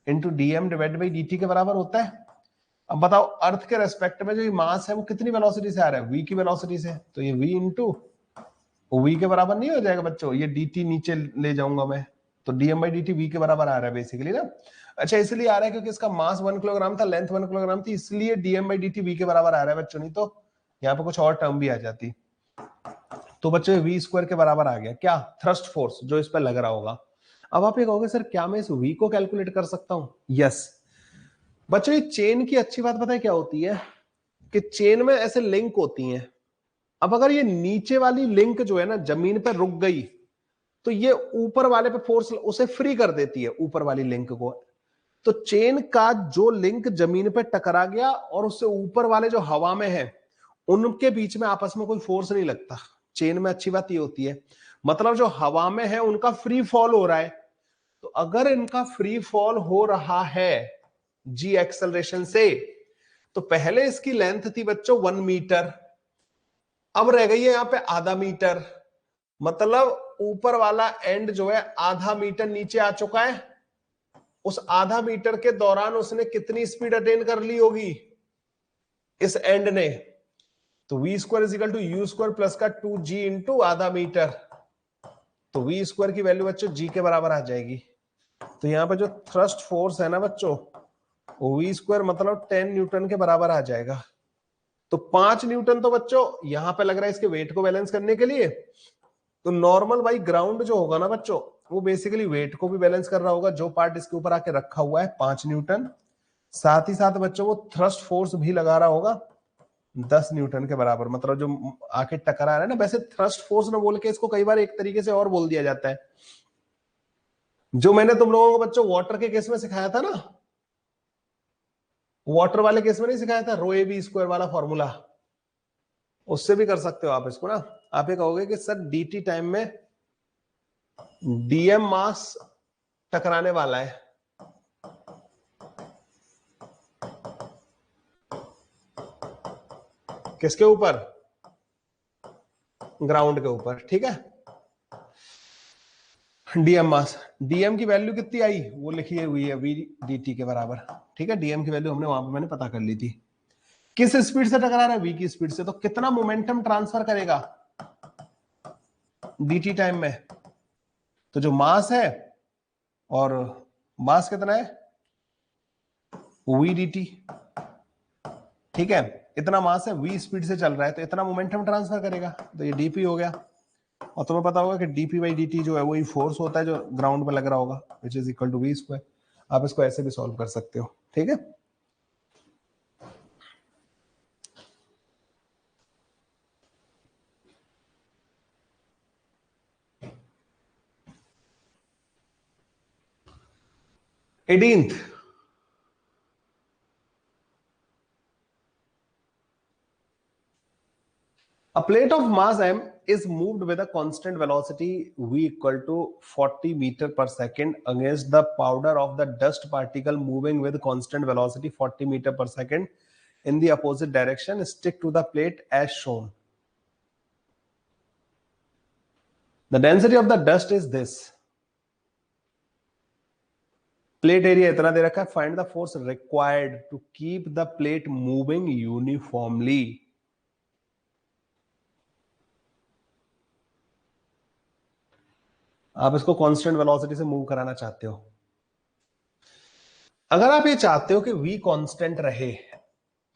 into dm divide by dt के बराबर होता है। अब बताओ अर्थ के रेस्पेक्ट में जो ये मास है वो कितनी वेलोसिटी से आ रहा है? v की वेलोसिटी से, तो ये v इंटू v के बराबर नहीं हो जाएगा बच्चों, ये dt नीचे ले जाऊंगा मैं, तो dm बाई dt v के बराबर आ रहा है बेसिकली ना। अच्छा इसलिए आ रहा है क्योंकि इसका मास 1 किलोग्राम था, लेंथ 1 किलोग्राम थी, इसलिए dm बाई dt v के बराबर आ रहा है बच्चों, नहीं तो यहाँ पे कुछ और टर्म भी आ जाती। तो बच्चों v स्क्वायर के बराबर आ गया क्या? थ्रस्ट फोर्स जो इस पर लग रहा होगा। अब आप ये कहोगे सर क्या मैं इस v को कैलकुलेट कर सकता हूं? यस बच्चों, ये चेन की अच्छी बात पता है क्या होती है, कि चेन में ऐसे लिंक होती हैं। अब अगर ये नीचे वाली लिंक जो है ना जमीन पर रुक गई, तो ये ऊपर वाले पे फोर्स उसे फ्री कर देती है, ऊपर वाली लिंक को। तो चेन का जो लिंक जमीन पे टकरा गया और उससे ऊपर वाले जो हवा में है, उनके बीच में आपस में कोई फोर्स नहीं लगता। चेन में अच्छी बात ये होती है, मतलब जो हवा में है उनका फ्री फॉल हो रहा है। तो अगर इनका फ्री फॉल हो रहा है जी एक्सेलरेशन से, तो पहले इसकी लेंथ थी बच्चों 1 मीटर, अब रह गई है यहां पे आधा मीटर। मतलब ऊपर वाला एंड जो है आधा मीटर नीचे आ चुका है। उस आधा मीटर के दौरान उसने कितनी स्पीड अटेन कर ली होगी इस एंड ने? तो v square is equal to u square plus का 2g इंटू आधा मीटर। तो वी स्क्वायर की वैल्यू बच्चों जी के बराबर आ जाएगी। तो यहां पे जो थ्रस्ट फोर्स है ना बच्चों, वो वी स्क्वायर मतलब 10 न्यूटन के बराबर आ जाएगा। तो 5 न्यूटन तो बच्चों यहां पे लग रहा है इसके वेट को बैलेंस करने के लिए। तो नॉर्मल भाई ग्राउंड जो होगा ना बच्चों, वो बेसिकली वेट को भी बैलेंस कर रहा होगा। जो पार्ट इसके ऊपर आके रखा हुआ है 5 न्यूटन, साथ ही साथ बच्चों वो थ्रस्ट फोर्स भी लगा रहा होगा 10 न्यूटन के बराबर। मतलब जो आके टकरा रहा है ना, वैसे थ्रस्ट फोर्स ना बोल के इसको कई बार एक तरीके से और बोल दिया जाता है, जो मैंने तुम लोगों को बच्चों वाटर के केस में सिखाया था ना, वाटर वाले केस में नहीं सिखाया था, रो ए बी स्क्वायर वाला फॉर्मूला, उससे भी कर सकते हो आप इसको ना। आप ये कहोगे कि सर dt टाइम में dm मास टकराने वाला है, किसके ऊपर? ग्राउंड के ऊपर, ठीक है। डीएम मास, डीएम की वैल्यू कितनी आई वो लिखी हुई है वी dt के बराबर, ठीक है। डीएम की वैल्यू हमने वहां पे मैंने पता कर ली थी। किस स्पीड से टकरा रहा है? वी की स्पीड से। तो कितना मोमेंटम ट्रांसफर करेगा dt टाइम में? तो जो मास है, और मास कितना है? वी dt, ठीक है। इतना मास है, वी स्पीड से चल रहा है, तो इतना मोमेंटम ट्रांसफर करेगा। तो ये डीपी हो गया। और तुम्हें पता होगा कि डीपी बाई dt जो है वही फोर्स होता है जो ग्राउंड पे लग रहा होगा, which is equal to v square. आप इसको ऐसे भी सॉल्व कर सकते हो, ठीक है। Eighteenth, a plate of mass m is moved with a constant velocity v equal to 40 meter per second against the powder of the dust particle moving with constant velocity 40 meter per second in the opposite direction. Stick to the plate as shown. The density of the dust is this. Plate area इतना दे रखा है, find the force required to keep the plate moving uniformly. आप इसको कांस्टेंट वेलोसिटी से मूव कराना चाहते हो। अगर आप ये चाहते हो कि v कांस्टेंट रहे,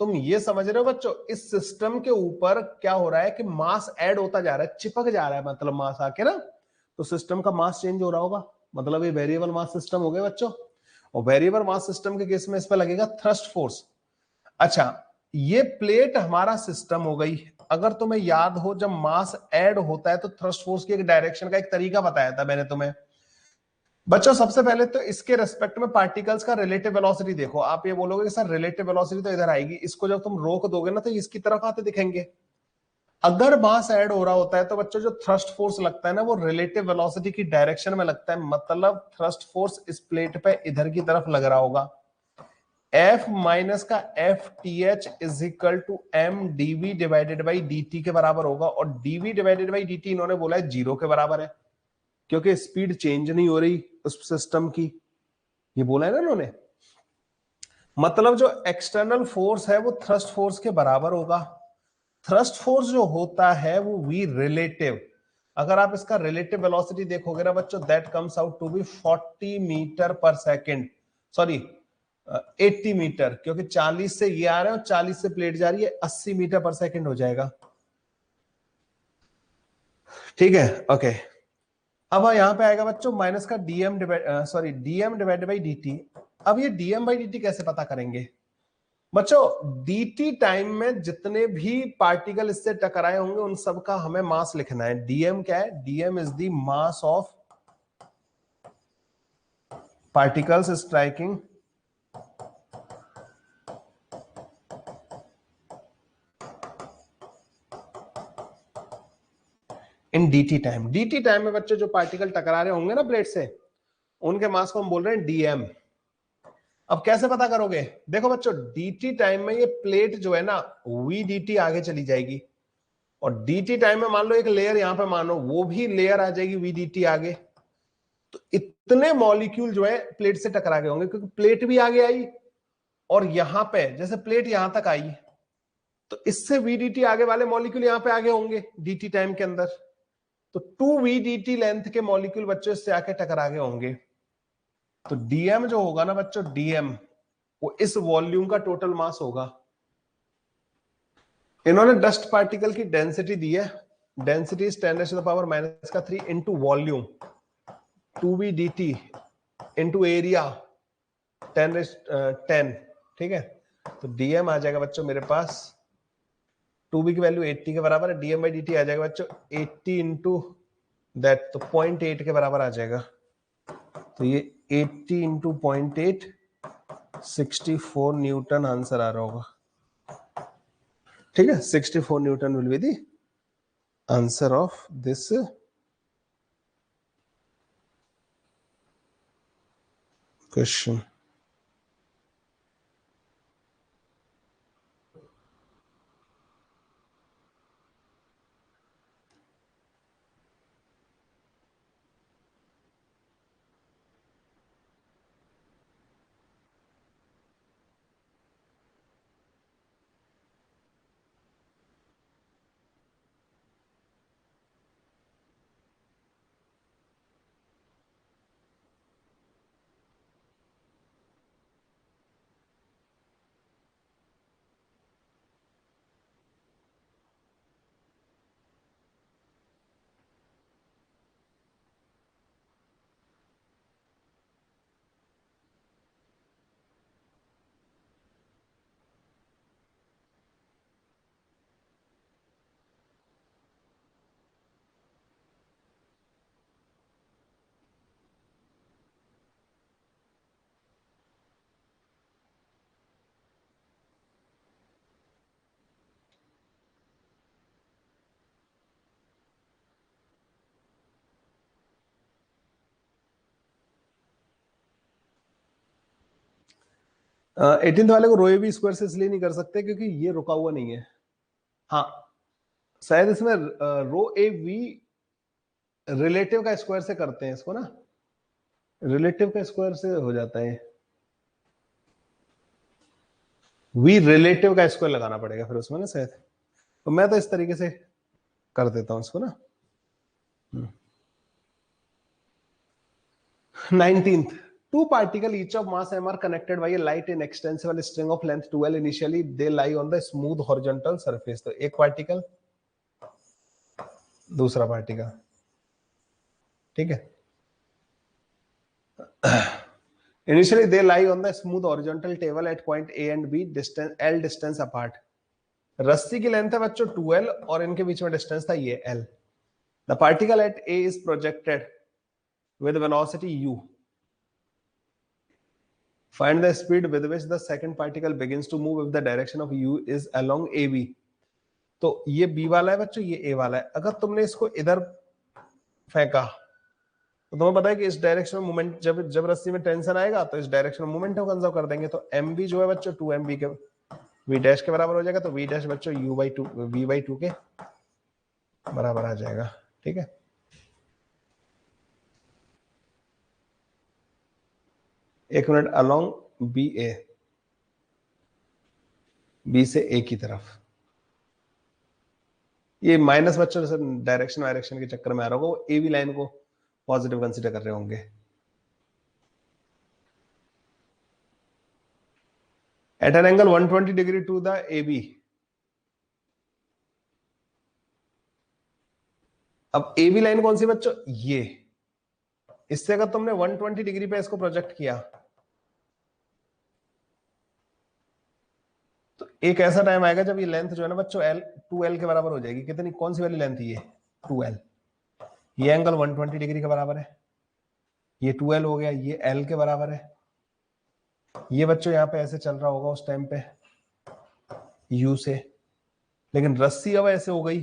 तुम ये समझ रहे हो बच्चों, इस सिस्टम के ऊपर क्या हो रहा है कि मास ऐड होता जा रहा है, चिपक जा रहा है, मतलब मास आके ना, तो सिस्टम का मास चेंज हो रहा होगा। मतलब ये वेरिएबल मास सिस्टम हो गया बच्चों। और वेरिएबल मास सिस्टम के केस में इस पर लगेगा थ्रस्ट फोर्स। अच्छा, ये प्लेट हमारा सिस्टम हो गई। अगर तुम्हें याद हो, जब मास ऐड होता है तो थ्रस्ट फोर्स की एक डायरेक्शन का एक तरीका बताया था मैंने तुम्हें बच्चों। सबसे पहले तो इसके रेस्पेक्ट में पार्टिकल्स का रिलेटिव वेलोसिटी देखो। आप ये बोलोगे कि सर रिलेटिव वेलोसिटी तो इधर आएगी, इसको जब तुम रोक दोगे ना तो इसकी तरफ आते दिखेंगे। अगर मास ऐड हो रहा होता है तो बच्चों जो थ्रस्ट फोर्स लगता है ना, वो रिलेटिव वेलोसिटी की डायरेक्शन में लगता है। मतलब थ्रस्ट फोर्स इस प्लेट पे इधर की तरफ लग रहा होगा। एफ माइनस का F T H is equal to M DV divided by D T के बराबर होगा। और DV divided by D T इन्होंने बोला है 0 के बराबर है, क्योंकि स्पीड चेंज नहीं हो रही उस सिस्टम की, ये बोला है ना इन्होंने। मतलब जो एक्सटर्नल फोर्स है वो थ्रस्ट फोर्स के बराबर होगा। थ्रस्ट फोर्स जो होता है वो वी रिलेटिव, अगर आप इसका रिलेटिव वेलोसिटी देखोगे ना बच्चों, that comes out to be 40 metre per second, sorry 80 metre, क्योंकि 40 से ये आ रहे हैं और 40 से प्लेट जा रही है, 80 मीटर पर सेकेंड हो जाएगा, ठीक है। ओके, अब यहां पे आएगा बच्चों माइनस का DM divided by D T. अब ये डीएम बाई डी टी कैसे पता करेंगे? बच्चों dt टाइम में जितने भी पार्टिकल इससे टकराए होंगे उन सब का हमें मास लिखना है। dm क्या है? dm is the mass of particles striking in dt time. dt time में बच्चों जो पार्टिकल टकरा रहे होंगे ना प्लेट से, उनके मास को हम बोल रहे हैं dm। अब कैसे पता करोगे? देखो बच्चों dt टाइम में ये प्लेट जो है ना v dt आगे चली जाएगी, और dt टाइम में मान लो एक लेयर यहां पे मानो वो भी लेयर आ जाएगी v dt आगे। तो इतने मॉलिक्यूल जो है प्लेट से टकरा गए होंगे, क्योंकि प्लेट भी आगे आई और यहां पे जैसे प्लेट यहां तक आई, तो इससे v dt आगे वाले मॉलिक्यूल यहां पे आगे होंगे dt टाइम के अंदर। तो 2v dt लेंथ के मॉलिक्यूल बच्चों इससे आके टकरा गए होंगे। तो dm जो होगा ना बच्चों, dm वो इस वॉल्यूम का टोटल मास होगा। इन्होंने डस्ट पार्टिकल की डेंसिटी दी है, density is 10⁻³ into volume 2v dt into area 10 ठीक है। तो dm आ जाएगा बच्चों मेरे पास, 2v की वैल्यू 80 के बराबर है, dm बाई dt आ जाएगा बच्चों 80 इंटू दैट, तो 0.8 के बराबर आ जाएगा। तो ये 80 इंटू 0.8 64 न्यूटन आंसर आ रहा होगा। ठीक है, 64 Newton will be the answer of this question. Eighteen वाले को रो ए बी स्क्वायर से इसलिए नहीं कर सकते क्योंकि ये रुका हुआ नहीं है। हाँ शायद इसमें रो ए वी रिलेटिव का स्क्वायर से करते हैं इसको ना, रिलेटिव का स्क्वायर से हो जाता है। वी रिलेटिव का स्क्वायर लगाना पड़ेगा फिर उसमें ना शायद, तो मैं तो इस तरीके से कर देता हूं इसको ना। 19th, two particle each of mass m are connected by a light and extensible string of length 12. Initially they lie on the smooth horizontal surface। तो एक पार्टिकल दूसरा पार्टिकल, ठीक है। Initially they lie on the smooth horizontal table at point A and B, distance L distance apart। रस्सी की लेंथ है बच्चों 2L और इनके बीच में डिस्टेंस था ये L। The particle at A is projected with velocity u। Find the speed with which the second particle begins to move if the direction of u is along AB। तो ये B वाला है बच्चों, ये A वाला है। अगर तुमने इसको इधर फेंका तो तुम्हें पता है कि इस डायरेक्शन में मूवमेंट, जब जब रस्सी में टेंशन आएगा तो इस डायरेक्शन में मूवमेंट को कंजर्व कर देंगे। तो MB जो है बच्चों 2MB के V डैश के बराबर हो जाएगा। तो V डैश बच्चों U/2 V/2 के बराबर आ जाएगा। ठीक है, एक मिनट, अलोंग BA, B से A की तरफ। ये माइनस बच्चों से डायरेक्शन वायरेक्शन के चक्कर में आ रहा होगा, वो AB लाइन को पॉजिटिव कंसीडर कर रहे होंगे। At an angle 120 degree to the AB। अब AB लाइन कौन सी बच्चों? ये, इससे अगर तुमने 120 डिग्री पे इसको प्रोजेक्ट किया एक ऐसा टाइम आएगा जब ये लेंथ जो है ना बच्चों एल 2l के बराबर हो जाएगी। कितनी, कौन सी वाली लेंथ, ये 2l। ये एंगल 120 डिग्री के बराबर है, ये 2l हो गया, ये l के बराबर है। ये बच्चों यहाँ पे ऐसे चल रहा होगा उस टाइम पे u से, लेकिन रस्सी अब ऐसे हो गई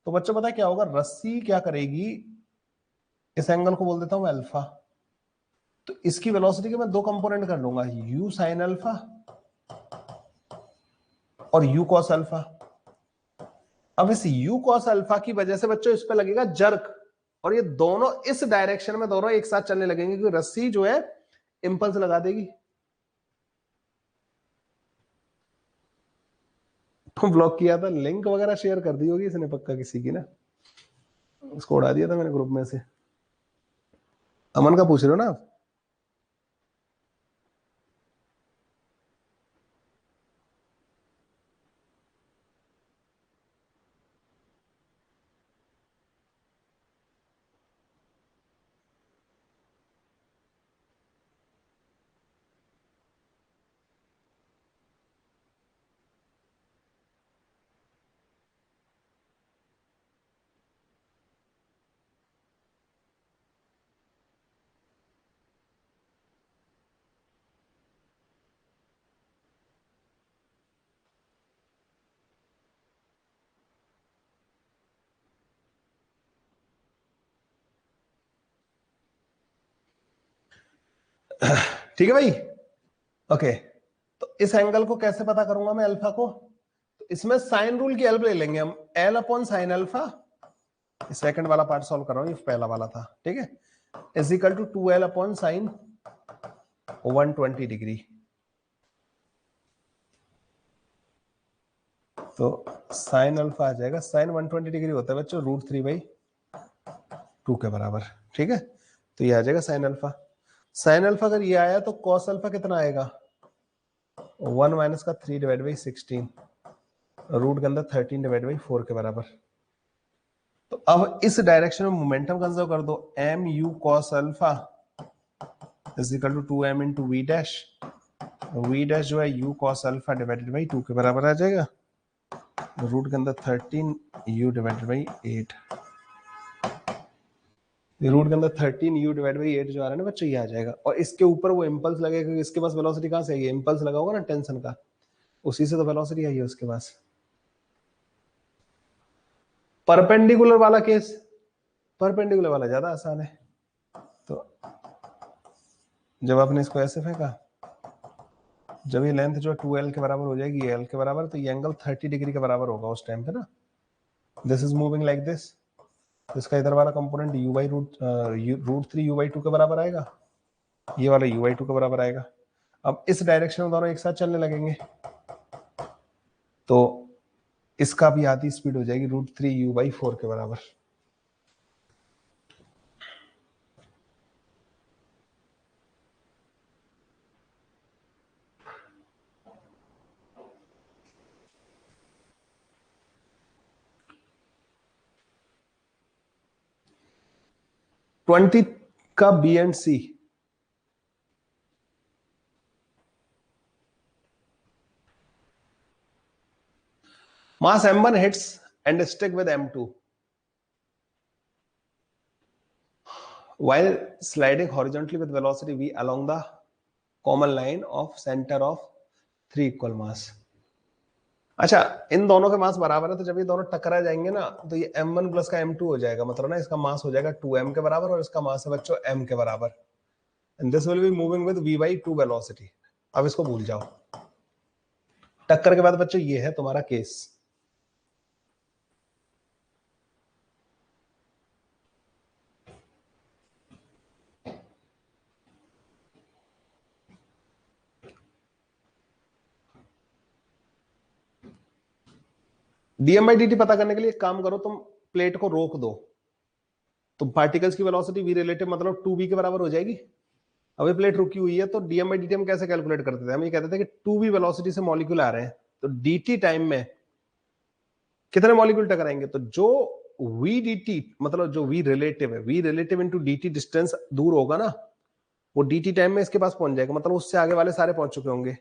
तो बच्चों पता है क्या होगा, रस्सी क्या करेगी, इस एंगल को बोल देता हूं अल्फा, तो इसकी वेलोसिटी के मैं दो कंपोनेंट कर लूंगा, u साइन अल्फा और u कॉस अल्फा। अब इस u कॉस अल्फा की वजह से बच्चों इस पे लगेगा जर्क, और ये दोनों इस डायरेक्शन में दोनों एक साथ चलने लगेंगे क्योंकि रस्सी जो है इंपल्स लगा देगी। तो ब्लॉक किया था, लिंक वगैरह शेयर कर दी होगी इसने पक्का किसी की ना, उसको उड़ा दिया था मैंने ग्रुप में से। अमन का पूछ रहे हो ना आप? ठीक है भाई, ओके। तो इस एंगल को कैसे पता करूंगा मैं अल्फा को, तो इसमें साइन रूल की हेल्प ले लेंगे हम, L upon sine alpha, second वाला पार्ट सॉल्व कर रहा हूं, ये पहला वाला था, ठीक है, is equal to 2l upon sine 120 degree. तो साइन अल्फा आ जाएगा, साइन 120 डिग्री होता है बच्चों √3/2 के बराबर, ठीक है। तो ये आ जाएगा साइन अल्फा। साइन अल्फा अगर ये आया तो कॉस अल्फा कितना आएगा, 1 माइनस का 3/16, रूट के अंदर 13/4 के बराबर। तो अब इस डायरेक्शन में मोमेंटम कंजर्व कर दो, M U cos alpha is equal to 2m into V dash, V dash जो है U cos alpha divided by 2 के बराबर आ जाएगा, रूट के अंदर 13u डिवाइडेड बाई 8, रूट के अंदर 13u डिवाइड बाई 8 जो आ रहा है ना बच्चों, ये आ जाएगा। और इसके ऊपर वो इंपल्स लगेगा, इसके पास वेलोसिटी कहां से आएगी, इंपल्स लगा होगा ना टेंशन का, उसी से तो वेलोसिटी आई है उसके पास। परपेंडिकुलर वाला केस, परपेंडिकुलर वाला ज्यादा आसान है। तो जब आपने इसको ऐसे फेंका, जब ये लेंथ जो 2l के बराबर हो जाएगी, l के बराबर, तो ये एंगल 30 डिग्री के बराबर होगा उस टाइम पे ना। This is moving like this, तो इसका इधर वाला कंपोनेंट u बाई √3u/2 के बराबर आएगा, ये वाला u/2 के बराबर आएगा। अब इस डायरेक्शन में दोनों एक साथ चलने लगेंगे, तो इसका भी आधी स्पीड हो जाएगी √3u/4 के बराबर। ट्वेंटी का B and C, mass m1 hits and stick with m2 while sliding horizontally with velocity v along the common line of center of 3 equal mass। अच्छा, इन दोनों के मास बराबर है, तो जब ये दोनों टकरा जाएंगे ना, तो ये m1 प्लस का m2 हो जाएगा, मतलब ना इसका मास हो जाएगा 2m के बराबर और इसका मास है बच्चों m के बराबर, and this will be moving with v/2 velocity. अब इसको भूल जाओ, टक्कर के बाद बच्चों ये है तुम्हारा केस। dm/dt पता करने के लिए एक काम करो, तुम प्लेट को रोक दो, तो पार्टिकल्स की वेलोसिटी v रिलेटिव मतलब 2v के बराबर हो जाएगी। अब ये प्लेट रुकी हुई है, तो dm/dt हम कैसे कैलकुलेट करते थे, हम ये कहते थे कि 2v वेलोसिटी से मॉलिक्यूल आ रहे हैं, तो dt टाइम में कितने मॉलिक्यूल टकराएंगे, तो जो v dt मतलब जो v रिलेटिव है, v relative into dt distance दूर होगा ना, वो dt टाइम में इसके पास पहुंच जाएगा, मतलब उससे आगे वाले सारे पहुंच चुके होंगे।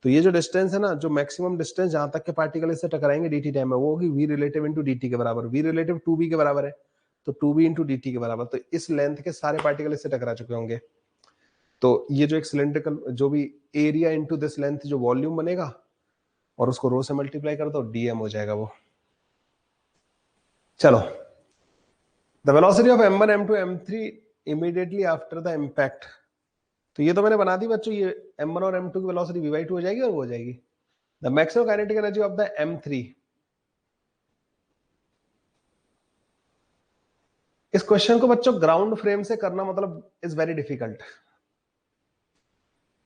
तो ये जो डिस्टेंस है ना, जो मैक्सिमम डिस्टेंस जहां तक के पार्टिकल इससे टकराएंगे dt टाइम में, वो होगी v रिलेटिव इंटू dt के बराबर। v रिलेटिव 2b के बराबर है, तो 2b इंटू dt के बराबर। तो इस लेंथ के सारे पार्टिकल इससे टकरा चुके होंगे। तो ये जो एक सिलेंड्रिकल जो भी एरिया इंटू दिस लेंथ जो वॉल्यूम बनेगा, और उसको रो से मल्टीप्लाई कर दो, dm हो जाएगा वो। चलो, the velocity of m1 m2 m3 immediately after the impact. तो ये तो मैंने बना दी बच्चों, ये m1 और m2 की वेलोसिटी v/2 हो जाएगी और वो हो जाएगी। The maximum kinetic energy of the m3। इस क्वेश्चन को बच्चों ग्राउंड फ्रेम से करना मतलब is very difficult.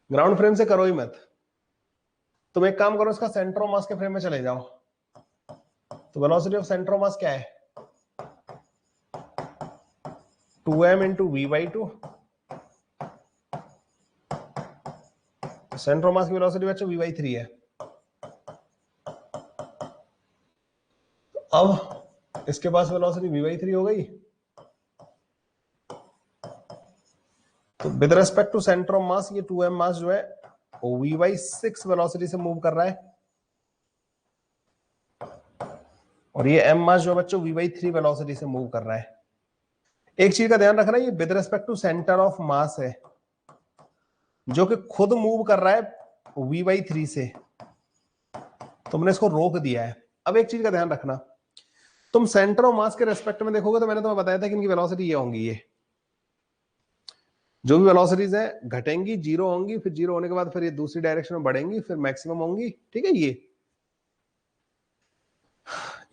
Ground frame से करो ही मत। तुम एक काम करो, इसका सेंटर ऑफ मास के फ्रेम में चले जाओ। तो वेलोसिटी ऑफ सेंटर ऑफ मास क्या है? 2m into v/2। Centre of मास की वेलोसिटी बच्चों v/3 है। अब इसके पास वेलोसिटी v/3 हो गई, तो with respect to centre of mass ये 2m मास जो है वो v/6 वेलोसिटी से मूव कर रहा है, और ये m मास जो बच्चों v/3 वेलोसिटी से मूव कर रहा है। एक चीज का ध्यान रखना, ये with respect to centre of mass है, जो कि खुद मूव कर रहा है v/3 से। तुमने इसको रोक दिया है। अब एक चीज का ध्यान रखना, तुम सेंटर ऑफ मास के रेस्पेक्ट में देखोगे तो मैंने तुम्हें बताया था कि इनकी वेलोसिटी ये होंगी, ये जो भी वेलोसिटीज है घटेंगी, जीरो होंगी, फिर जीरो होने के बाद फिर ये दूसरी डायरेक्शन में बढ़ेंगी, फिर मैक्सिमम होंगी। ठीक है,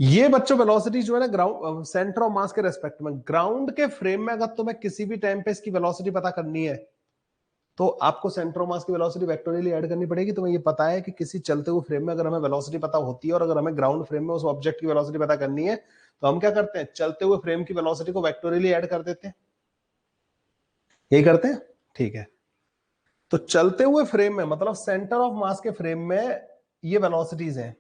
ये बच्चों वेलोसिटी जो है ना ग्राउंड सेंटर ऑफ मास के रेस्पेक्ट में। ग्राउंड के फ्रेम में अगर तुम्हें किसी भी टाइम पे इसकी वेलोसिटी पता करनी है, तो आपको सेंटर ऑफ मास की वेलोसिटी वेक्टोरियली ऐड करनी पड़ेगी। तुम्हें ये पता है कि किसी चलते हुए फ्रेम में अगर हमें वेलोसिटी पता होती है, और अगर हमें ग्राउंड फ्रेम में उस ऑब्जेक्ट की वेलोसिटी पता करनी है, तो हम क्या करते हैं? चलते हुए फ्रेम की वेलोसिटी को वेक्टोरियली ऐड कर देते हैं। यही करते हैं, ठीक है। तो चलते हुए फ्रेम में मतलब सेंटर ऑफ मास के फ्रेम में ये वेलोसिटीज हैं।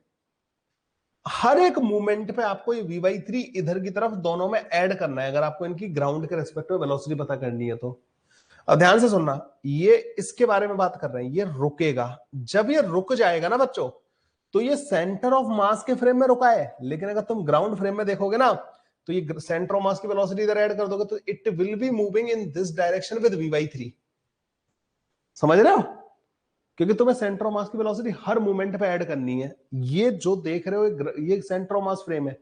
हर एक मूवमेंट पे आपको ये v/3 इधर की तरफ दोनों में ऐड करना है, अगर आपको इनकी ग्राउंड के रेस्पेक्ट में वेलोसिटी पता करनी है तो। अब ध्यान से सुनना, ये इसके बारे में बात कर रहे हैं, ये रुकेगा। जब ये रुक जाएगा ना बच्चों, तो ये सेंटर ऑफ मास के फ्रेम में रुका है, लेकिन अगर तुम ग्राउंड फ्रेम में देखोगे ना, तो ये सेंटर ऑफ मास की वेलोसिटी इधर ऐड कर दोगे, तो it will be moving in this direction with v/3। समझ रहे हो? क्योंकि तुम्हें सेंटर ऑफ मास की वेलोसिटी हर मूवमेंट पे ऐड करनी है। ये जो देख रहे हो ये सेंटर ऑफ मास फ्रेम है,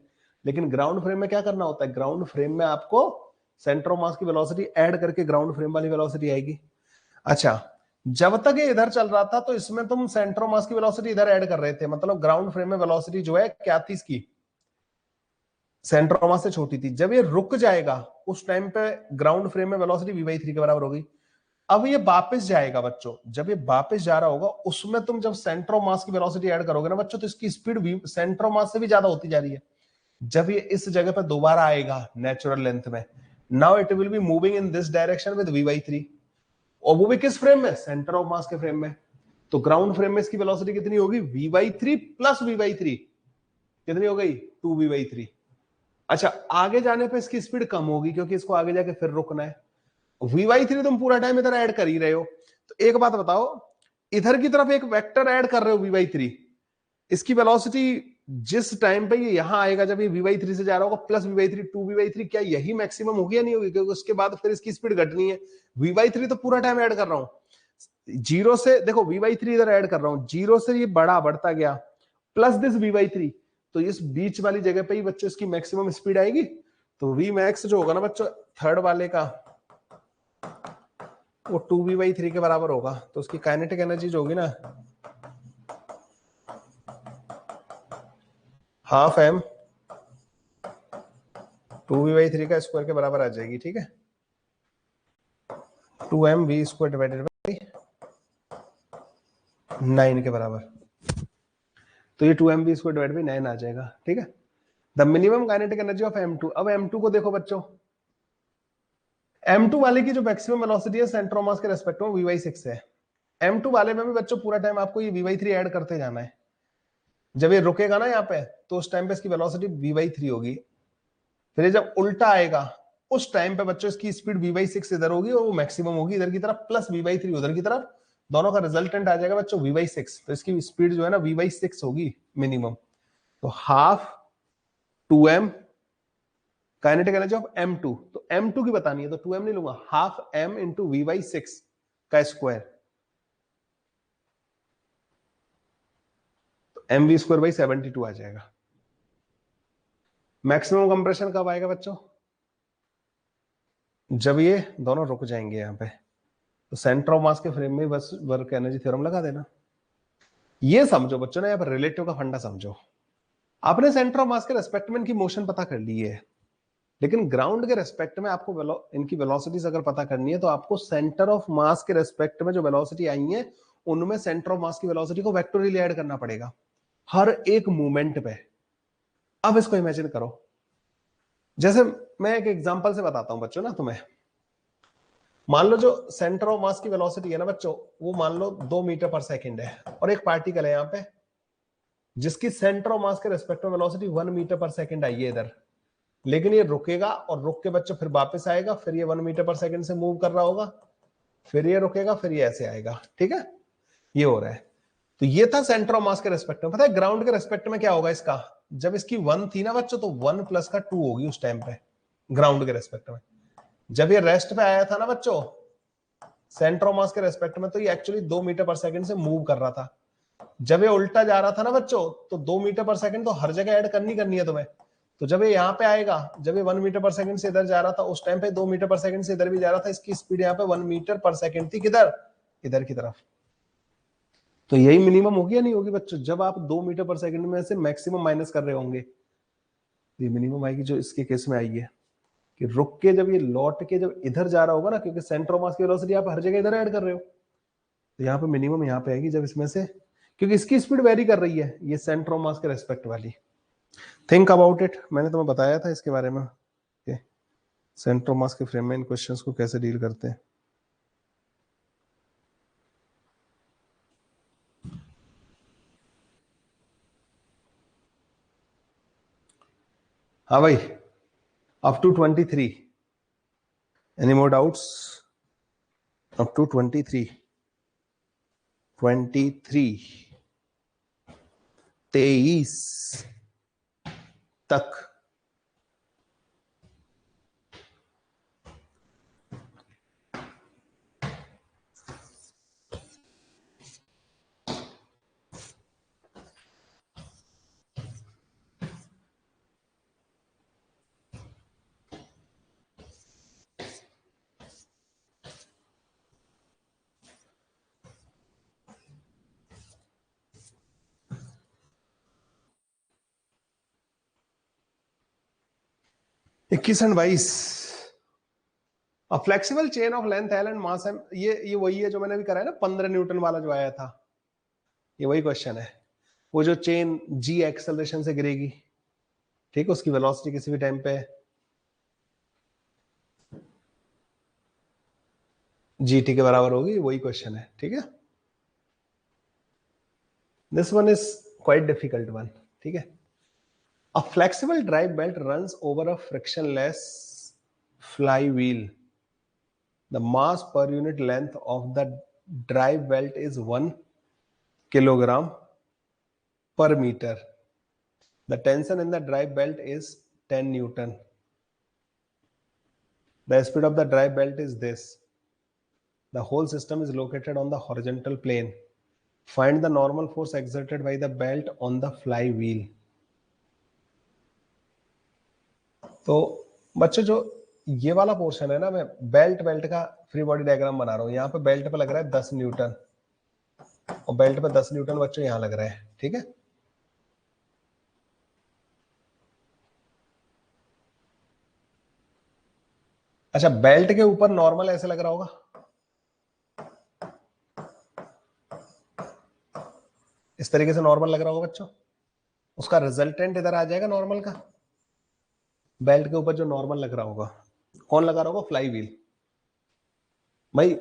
लेकिन ग्राउंड फ्रेम में क्या करना होता है? ग्राउंड फ्रेम में आपको सेंटर ऑफ मास की वेलोसिटी ऐड करके ग्राउंड फ्रेम वाली वेलोसिटी आएगी। अच्छा, जब तक ये इधर चल रहा था तो इसमें तुम सेंटर ऑफ मास की वेलोसिटी इधर ऐड कर रहे थे, मतलब ग्राउंड फ्रेम में वेलोसिटी जो है क्या थी इसकी? सेंटर ऑफ मास से छोटी थी। जब ये रुक जाएगा उस टाइम पे ग्राउंड फ्रेम में वेलोसिटी v/3 के बराबर होगी। अब ये वापस जाएगा बच्चों, जब ये वापस जा रहा होगा उसमें तुम जब सेंटर ऑफ मास की वेलोसिटी ऐड करोगे ना बच्चों, तो इसकी स्पीड सेंटर ऑफ मास से भी ज्यादा होती जा रही है। जब ये इस जगह पर दोबारा आएगा नेचुरल लेंथ में, now it will be moving in this direction with v/3, और वो भी किस फ्रेम में? सेंटर ऑफ मास के फ्रेम में। तो ग्राउंड फ्रेम में इसकी वेलोसिटी कितनी होगी? v/3 प्लस v/3 कितनी हो गई? 2v/3। अच्छा, आगे जाने पे इसकी स्पीड कम होगी, क्योंकि इसको आगे जाके फिर रुकना है। v/3 तुम पूरा टाइम इधर ऐड कर ही रहे हो। तो एक बात बताओ, इधर की तरफ एक वेक्टर ऐड कर रहे हो v/3, इसकी वेलोसिटी जिस टाइम पे ये यहां आएगा, जब ये v/3 से जा रहा होगा, प्लस v/3 2v/3, क्या यही मैक्सिमम होगी या नहीं होगी? क्योंकि उसके बाद फिर इसकी स्पीड घटनी है। v/3 तो पूरा टाइम ऐड कर रहा हूं, जीरो से देखो v/3 इधर ऐड कर रहा हूं, जीरो से ये बढ़ता गया, प्लस दिस v/3, तो इस बीच वाली जगह पे ही बच्चों इसकी मैक्सिमम स्पीड आएगी। तो v max जो होगा ना बच्चों थर्ड वाले का, वो 2v/3 के बराबर होगा। तो उसकी काइनेटिक एनर्जी जो होगी ना, हाफ m 2v/3 का स्क्वायर के बराबर आ जाएगी। ठीक है, 2mv² डिवाइडेड बाई 9 के बराबर। तो ये 2mv² डिवाइडेड बाई 9 आ जाएगा। ठीक है, the minimum kinetic energy of m2। अब m2 को देखो बच्चों, m2 वाले की जो मैक्सिमम वेलोसिटी है सेंटर ऑफ मास के रेस्पेक्ट में v/6 है। m2 वाले में भी बच्चों पूरा टाइम आपको ये v/3 ऐड करते जाना है। जब ये रुकेगा ना यहाँ पे, तो उस टाइम पे इसकी वेलोसिटी v/3 होगी। फिर जब उल्टा आएगा उस टाइम पे बच्चों इसकी स्पीड v/6 इधर होगी, और वो मैक्सिमम होगी इधर की तरफ, प्लस v/3 उधर की तरफ, दोनों का रिजल्टेंट आ जाएगा बच्चों v/6, तो इसकी स्पीड जो है ना v/6 होगी मिनिमम। तो half 2m kinetic energy of m2, तो m2 की बतानी है तो 2m नहीं लूंगा, हाफ m इंटू v/6 का स्क्वायर, तो mv²/72 आ जाएगा। मैक्सिमम कंप्रेशन कब आएगा बच्चों? जब ये दोनों रुक जाएंगे यहां पे, तो सेंटर ऑफ मास के फ्रेम में बस वर्क एनर्जी थ्योरम लगा देना। ये समझो बच्चों ने, यहाँ पर रिलेटिव का फंडा समझो। आपने सेंटर ऑफ मास के रेस्पेक्ट में इनकी मोशन पता कर ली है, लेकिन ग्राउंड के रेस्पेक्ट में आपको इनकी वेलोसिटीज अगर पता करनी है तो आपको सेंटर ऑफ मास के रेस्पेक्ट में जो वेलोसिटी आई है उनमें सेंटर ऑफ मास की वेलोसिटी को वेक्टोरियली ऐड करना पड़ेगा हर एक मूवमेंट पे। अब इसको इमेजिन करो, जैसे मैं एक एग्जांपल से बताता हूं बच्चों ना तुम्हें। मान लो जो सेंटर ऑफ मास की वेलोसिटी है ना बच्चों, वो मान लो 2 मीटर पर सेकंड है, और एक पार्टिकल है यहां पे जिसकी सेंटर ऑफ मास के रेस्पेक्ट में वेलोसिटी 1 मीटर पर सेकंड आई है इधर, लेकिन ये रुकेगा और रुक के बच्चों फिर वापस आएगा, फिर ये 1 मीटर पर सेकंड से मूव कर रहा होगा, फिर ये रुकेगा, फिर ये ऐसे आएगा, ठीक है, ये हो रहा है। तो ये था सेंटर ऑफ मास के रेस्पेक्ट में। पता है ग्राउंड के रेस्पेक्ट में क्या होगा इसका? जब इसकी 1 थी ना बच्चों, तो 1 प्लस का 2 होगी उस टाइम पे ग्राउंड के रेस्पेक्ट में। जब ये रेस्ट पे आया था ना बच्चों सेंटर ऑफ मास के रेस्पेक्ट में, तो ये एक्चुअली 2 मीटर पर सेकंड से मूव कर रहा था। जब ये उल्टा जा रहा था ना बच्चों, तो 2 मीटर पर सेकंड तो हर जगह ऐड करनी है तुम्हें। तो जब ये यहाँ पे आएगा, जब ये 1 मीटर पर सेकंड से इधर जा रहा था उस टाइम पे 2 मीटर पर सेकंड से इधर भी जा रहा था, इसकी स्पीड यहाँ पे 1 मीटर पर सेकंड थी, किधर? इधर की तरफ। तो यही मिनिमम होगी या नहीं होगी बच्चों? जब आप 2 मीटर पर सेकंड में से मैक्सिमम माइनस कर रहे होंगे, ये मिनिमम आएगी जो इसके केस में आई है कि रुक के जब ये लौट के जब इधर जा रहा होगा ना, क्योंकि सेंटर ऑफ मास की वेलोसिटी आप हर जगह इधर ऐड कर रहे हो, तो यहाँ पे मिनिमम यहाँ पे आएगी जब इसमें से, क्योंकि इसकी स्पीड वेरी कर रही है ये सेंटर ऑफ मास के रेस्पेक्ट वाली। थिंक अबाउट इट, मैंने तुम्हें बताया था इसके बारे में कि सेंटर ऑफ मास के फ्रेम में इन क्वेश्चंस को कैसे डील करते हैं। हाँ भाई, up to 23, any more doubts? Up to 23 तक। इक्कीस and 22, a flexible chain of length L and mass M, ये वही है जो मैंने अभी कराया ना 15 न्यूटन वाला जो आया था, ये वही क्वेश्चन है। वो जो चेन जी एक्सेलरेशन से गिरेगी, ठीक है, उसकी वेलोसिटी किसी भी टाइम पे जीटी के बराबर होगी, वही क्वेश्चन है, ठीक है। This one is quite difficult one, ठीक है। A flexible drive belt runs over a frictionless flywheel. The mass per unit length of the drive belt is 1 kilogram per meter. The tension in the drive belt is 10 Newton. The speed of the drive belt is this. The whole system is located on the horizontal plane. Find the normal force exerted by the belt on the flywheel. तो बच्चों जो ये वाला पोर्शन है ना, मैं बेल्ट का फ्री बॉडी डायग्राम बना रहा हूं। यहाँ पे बेल्ट पे लग रहा है 10 न्यूटन, और बेल्ट पे 10 न्यूटन बच्चों यहां लग रहा है, ठीक है। अच्छा, बेल्ट के ऊपर नॉर्मल ऐसे लग रहा होगा, इस तरीके से नॉर्मल लग रहा होगा बच्चों, उसका रिजल्टेंट इधर आ जाएगा नॉर्मल का। बेल्ट के ऊपर जो नॉर्मल लग रहा होगा, कौन लगा रहा होगा? Fly wheel. भाई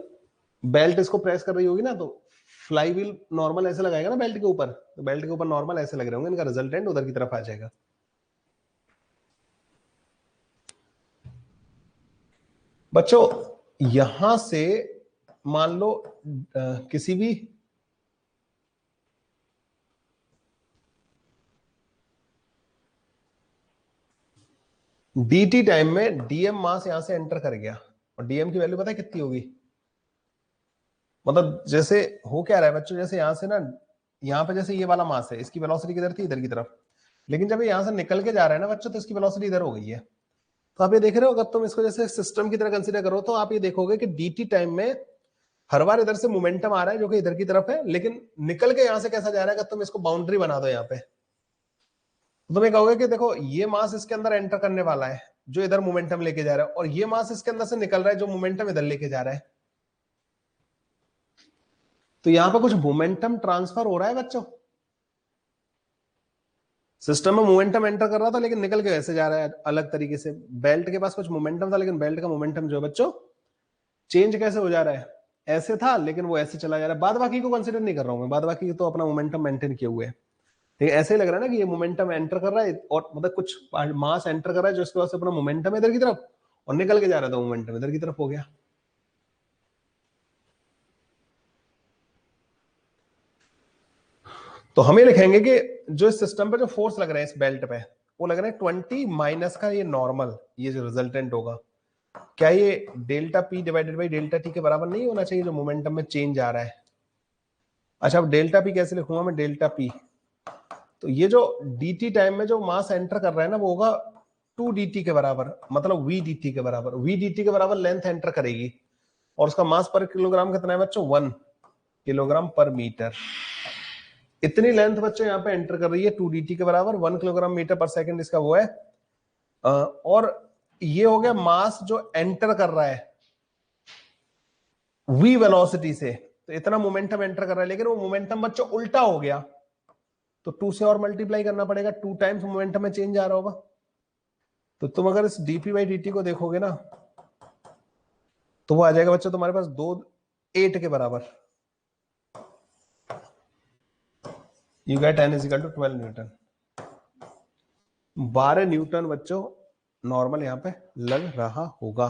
बेल्ट इसको प्रेस कर रही होगी ना, तो फ्लाई व्हील नॉर्मल ऐसे लगाएगा ना बेल्ट के ऊपर, तो बेल्ट के ऊपर नॉर्मल ऐसे लग रहे होंगे, इनका रिजल्टेंट उधर की तरफ आ जाएगा। बच्चों यहां से मान लो किसी भी dt टाइम में dm मास यहां से एंटर कर गया, और dm की वैल्यू पता है कितनी होगी? मतलब जैसे हो क्या रहा है बच्चों, जैसे यहां से ना, यहां पे जैसे ये वाला मास है, इसकी वेलोसिटी किधर थी? इधर की तरफ। लेकिन जब ये यहां से निकल के जा रहा है ना बच्चों, तो इसकी वेलोसिटी इधर हो गई है। तो आप ये देख रहे हो, अगर तुम इसको जैसे सिस्टम की तरह कंसीडर करो, तो आप ये देखोगे कि dt टाइम में हर बार इधर से मोमेंटम आ रहा है जो कि इधर की तरफ है, लेकिन निकल के यहां से कैसा जा रहा है? अगर तुम इसको बाउंड्री बना दो यहाँ पे, तो तुम ये कहोगे कि देखो ये मास इसके अंदर एंटर करने वाला है जो इधर मोमेंटम लेके जा रहा है, और ये मास इसके अंदर से निकल रहा है जो मोमेंटम इधर लेके जा रहा है। तो यहां पर कुछ मोमेंटम ट्रांसफर हो रहा है बच्चों। सिस्टम में मोमेंटम एंटर कर रहा था लेकिन निकल के वैसे जा रहा है अलग तरीके से। बेल्ट के पास कुछ मोमेंटम था, लेकिन बेल्ट का मोमेंटम जो है बच्चों चेंज कैसे हो जा रहा है? ऐसे था लेकिन वो ऐसे चला जा रहा है। बाद बाकी को कंसिडर नहीं कर रहा हूं मैं, बाद बाकी तो अपना मोमेंटम मेंटेन किए हुए है। लेकिन ऐसे ही लग रहा है ना कि ये मोमेंटम एंटर कर रहा है, और मतलब कुछ मास एंटर कर रहा है जो इसके पास अपना मोमेंटम है इधर की तरफ, और निकल के जा रहा था मोमेंटम इधर की तरफ हो गया। तो हमें लिखेंगे कि जो इस सिस्टम पे जो फोर्स लग रहा है इस बेल्ट पे, वो लग रहा है 20 माइनस का ये नॉर्मल, ये जो रिजल्टेंट होगा, क्या ये delta P divided by delta T के बराबर नहीं होना चाहिए जो मोमेंटम में चेंज आ रहा है? अच्छा, अब डेल्टा पी कैसे लिखूंगा मैं? डेल्टा पी, तो ये जो dt टाइम में जो मास एंटर कर रहा है ना, वो होगा 2dt के बराबर, मतलब vdt के बराबर। vdt के बराबर लेंथ एंटर करेगी, और उसका मास पर किलोग्राम कितना है बच्चों? 1 किलोग्राम पर मीटर। इतनी लेंथ बच्चों यहाँ पे एंटर कर रही है 2dt के बराबर, 1 किलोग्राम मीटर पर सेकंड इसका वो है। और ये हो गया मास जो एंटर कर रहा है v वेलोसिटी से। तो इतना मोमेंटम एंटर कर रहा है, लेकिन वो मोमेंटम बच्चों उल्टा हो गया, तो 2 से और मल्टीप्लाई करना पड़ेगा, 2 टाइम्स मोमेंटम में चेंज आ रहा होगा। तो तुम अगर इस dp बाई dt को देखोगे ना, तो वो आ जाएगा बच्चों तुम्हारे पास 8 के बराबर। You get n is equal to 12 newton. 12 newton बच्चों नॉर्मल यहां पे लग रहा होगा।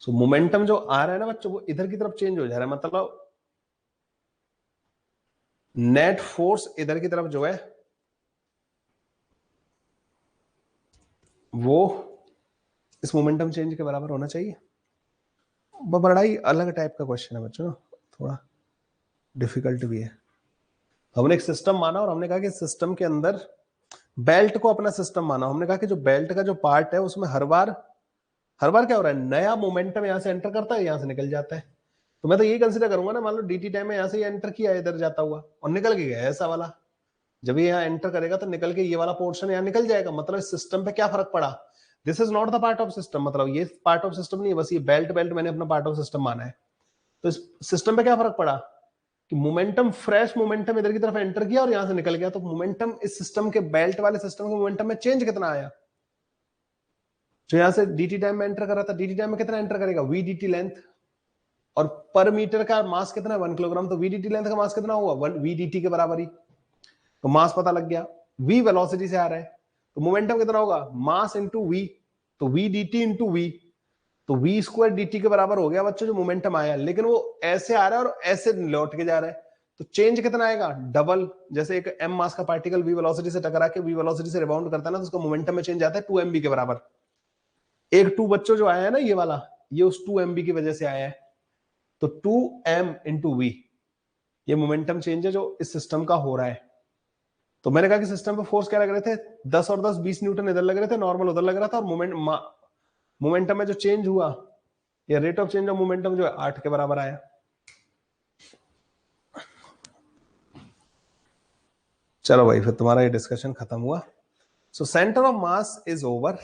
सो मोमेंटम जो आ रहा है ना बच्चों, वो इधर की तरफ चेंज हो जा रहा है, मतलब नेट फोर्स इधर की तरफ जो है वो इस मोमेंटम चेंज के बराबर होना चाहिए। बड़ा ही अलग टाइप का क्वेश्चन है बच्चों, थोड़ा डिफिकल्ट भी है। हमने एक सिस्टम माना और हमने कहा कि सिस्टम के अंदर बेल्ट को अपना सिस्टम माना। हमने कहा कि जो बेल्ट का जो पार्ट है उसमें हर बार क्या हो रहा है? नया मोमेंटम यहां से एंटर करता है, यहां से निकल जाता है। तो मैं तो यही कंसीडर करूंगा ना, मान लो dt टाइम में यहां से एंटर किया इधर जाता हुआ और निकल के गया ऐसा वाला, जब ये यहाँ एंटर करेगा तो निकल के ये वाला पोर्शन यहाँ निकल जाएगा। मतलब इस सिस्टम पे क्या फर्क पड़ा? This is not the part of system, मतलब ये पार्ट ऑफ सिस्टम नहीं है, बस ये बेल्ट मैंने अपना पार्ट ऑफ सिस्टम माना है। तो इस सिस्टम पे क्या फर्क पड़ा कि मोमेंटम, फ्रेश मोमेंटम इधर की तरफ एंटर किया और यहां से निकल गया। तो मोमेंटम इस सिस्टम के, बेल्ट वाले सिस्टम के मोमेंटम में चेंज कितना आया? जो यहां से dt टाइम में एंटर कर रहा था, dt टाइम में कितना एंटर करेगा? v dt लेंथ, और पर मीटर का मास कितना है? 1 किलोग्राम। तो v dt लेंथ का मास कितना हुआ? 1 v dt के बराबर ही। तो मास पता लग गया, v वेलोसिटी से आ रहा है, तो मोमेंटम कितना होगा? मास इंटू v, तो v dt इंटू v, तो v स्क्वायर dt के बराबर हो गया बच्चों जो मोमेंटम आया। लेकिन वो ऐसे आ रहा है और ऐसे लौट के जा रहा है, तो चेंज कितना आएगा? डबल। जैसे एक m मास का पार्टिकल v वेलोसिटी से टकरा के v वेलोसिटी से रिबाउंड करता है ना, तो उसका मोमेंटम में चेंज आता है 2mb के बराबर। एक 2 बच्चों जो आया है ना ये वाला, ये उस 2mb की वजह से आया है। तो 2m इंटू v, ये मोमेंटम चेंज है जो इस सिस्टम का हो रहा है। तो मैंने कहा कि सिस्टम पे फोर्स क्या लग रहे थे? 10 और 10 20 न्यूटन इधर लग रहे थे, नॉर्मल उधर लग रहा था, और मोमेंटम में जो चेंज हुआ, या rate of change of momentum जो है 8 के बराबर आया। चलो भाई, फिर तुम्हारा ये डिस्कशन खत्म हुआ। So centre of mass is over,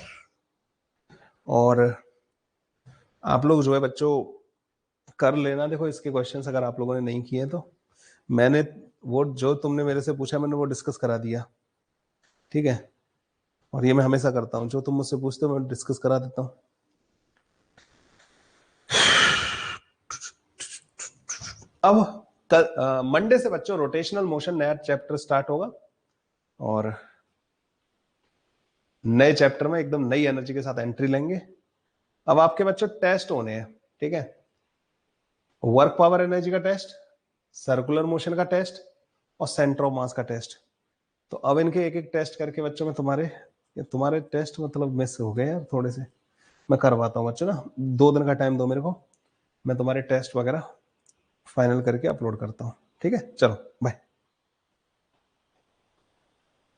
और आप लोग जो है बच्चों कर लेना। देखो इसके क्वेश्चंस अगर आप लोगों ने नहीं किए तो मैंने वो जो तुमने मेरे से पूछा मैंने वो डिस्कस करा दिया, ठीक है? और ये मैं हमेशा करता हूं, जो तुम मुझसे पूछते हो मैं डिस्कस करा देता हूं। अब मंडे से बच्चों रोटेशनल मोशन नया चैप्टर स्टार्ट होगा, और नए चैप्टर में एकदम नई एनर्जी के साथ एंट्री लेंगे। अब आपके बच्चों टेस्ट होने हैं, ठीक है, वर्क पावर एनर्जी का टेस्ट, सर्कुलर मोशन का टेस्ट और सेंटर ऑफ मास का टेस्ट। तो अब इनके एक एक टेस्ट करके बच्चों में तुम्हारे टेस्ट मतलब मिस हो गए यार थोड़े से, मैं करवाता हूँ बच्चों ना, 2 दिन का टाइम दो मेरे को, मैं तुम्हारे टेस्ट वगैरह फाइनल करके अपलोड करता हूँ, ठीक है, चलो बाय।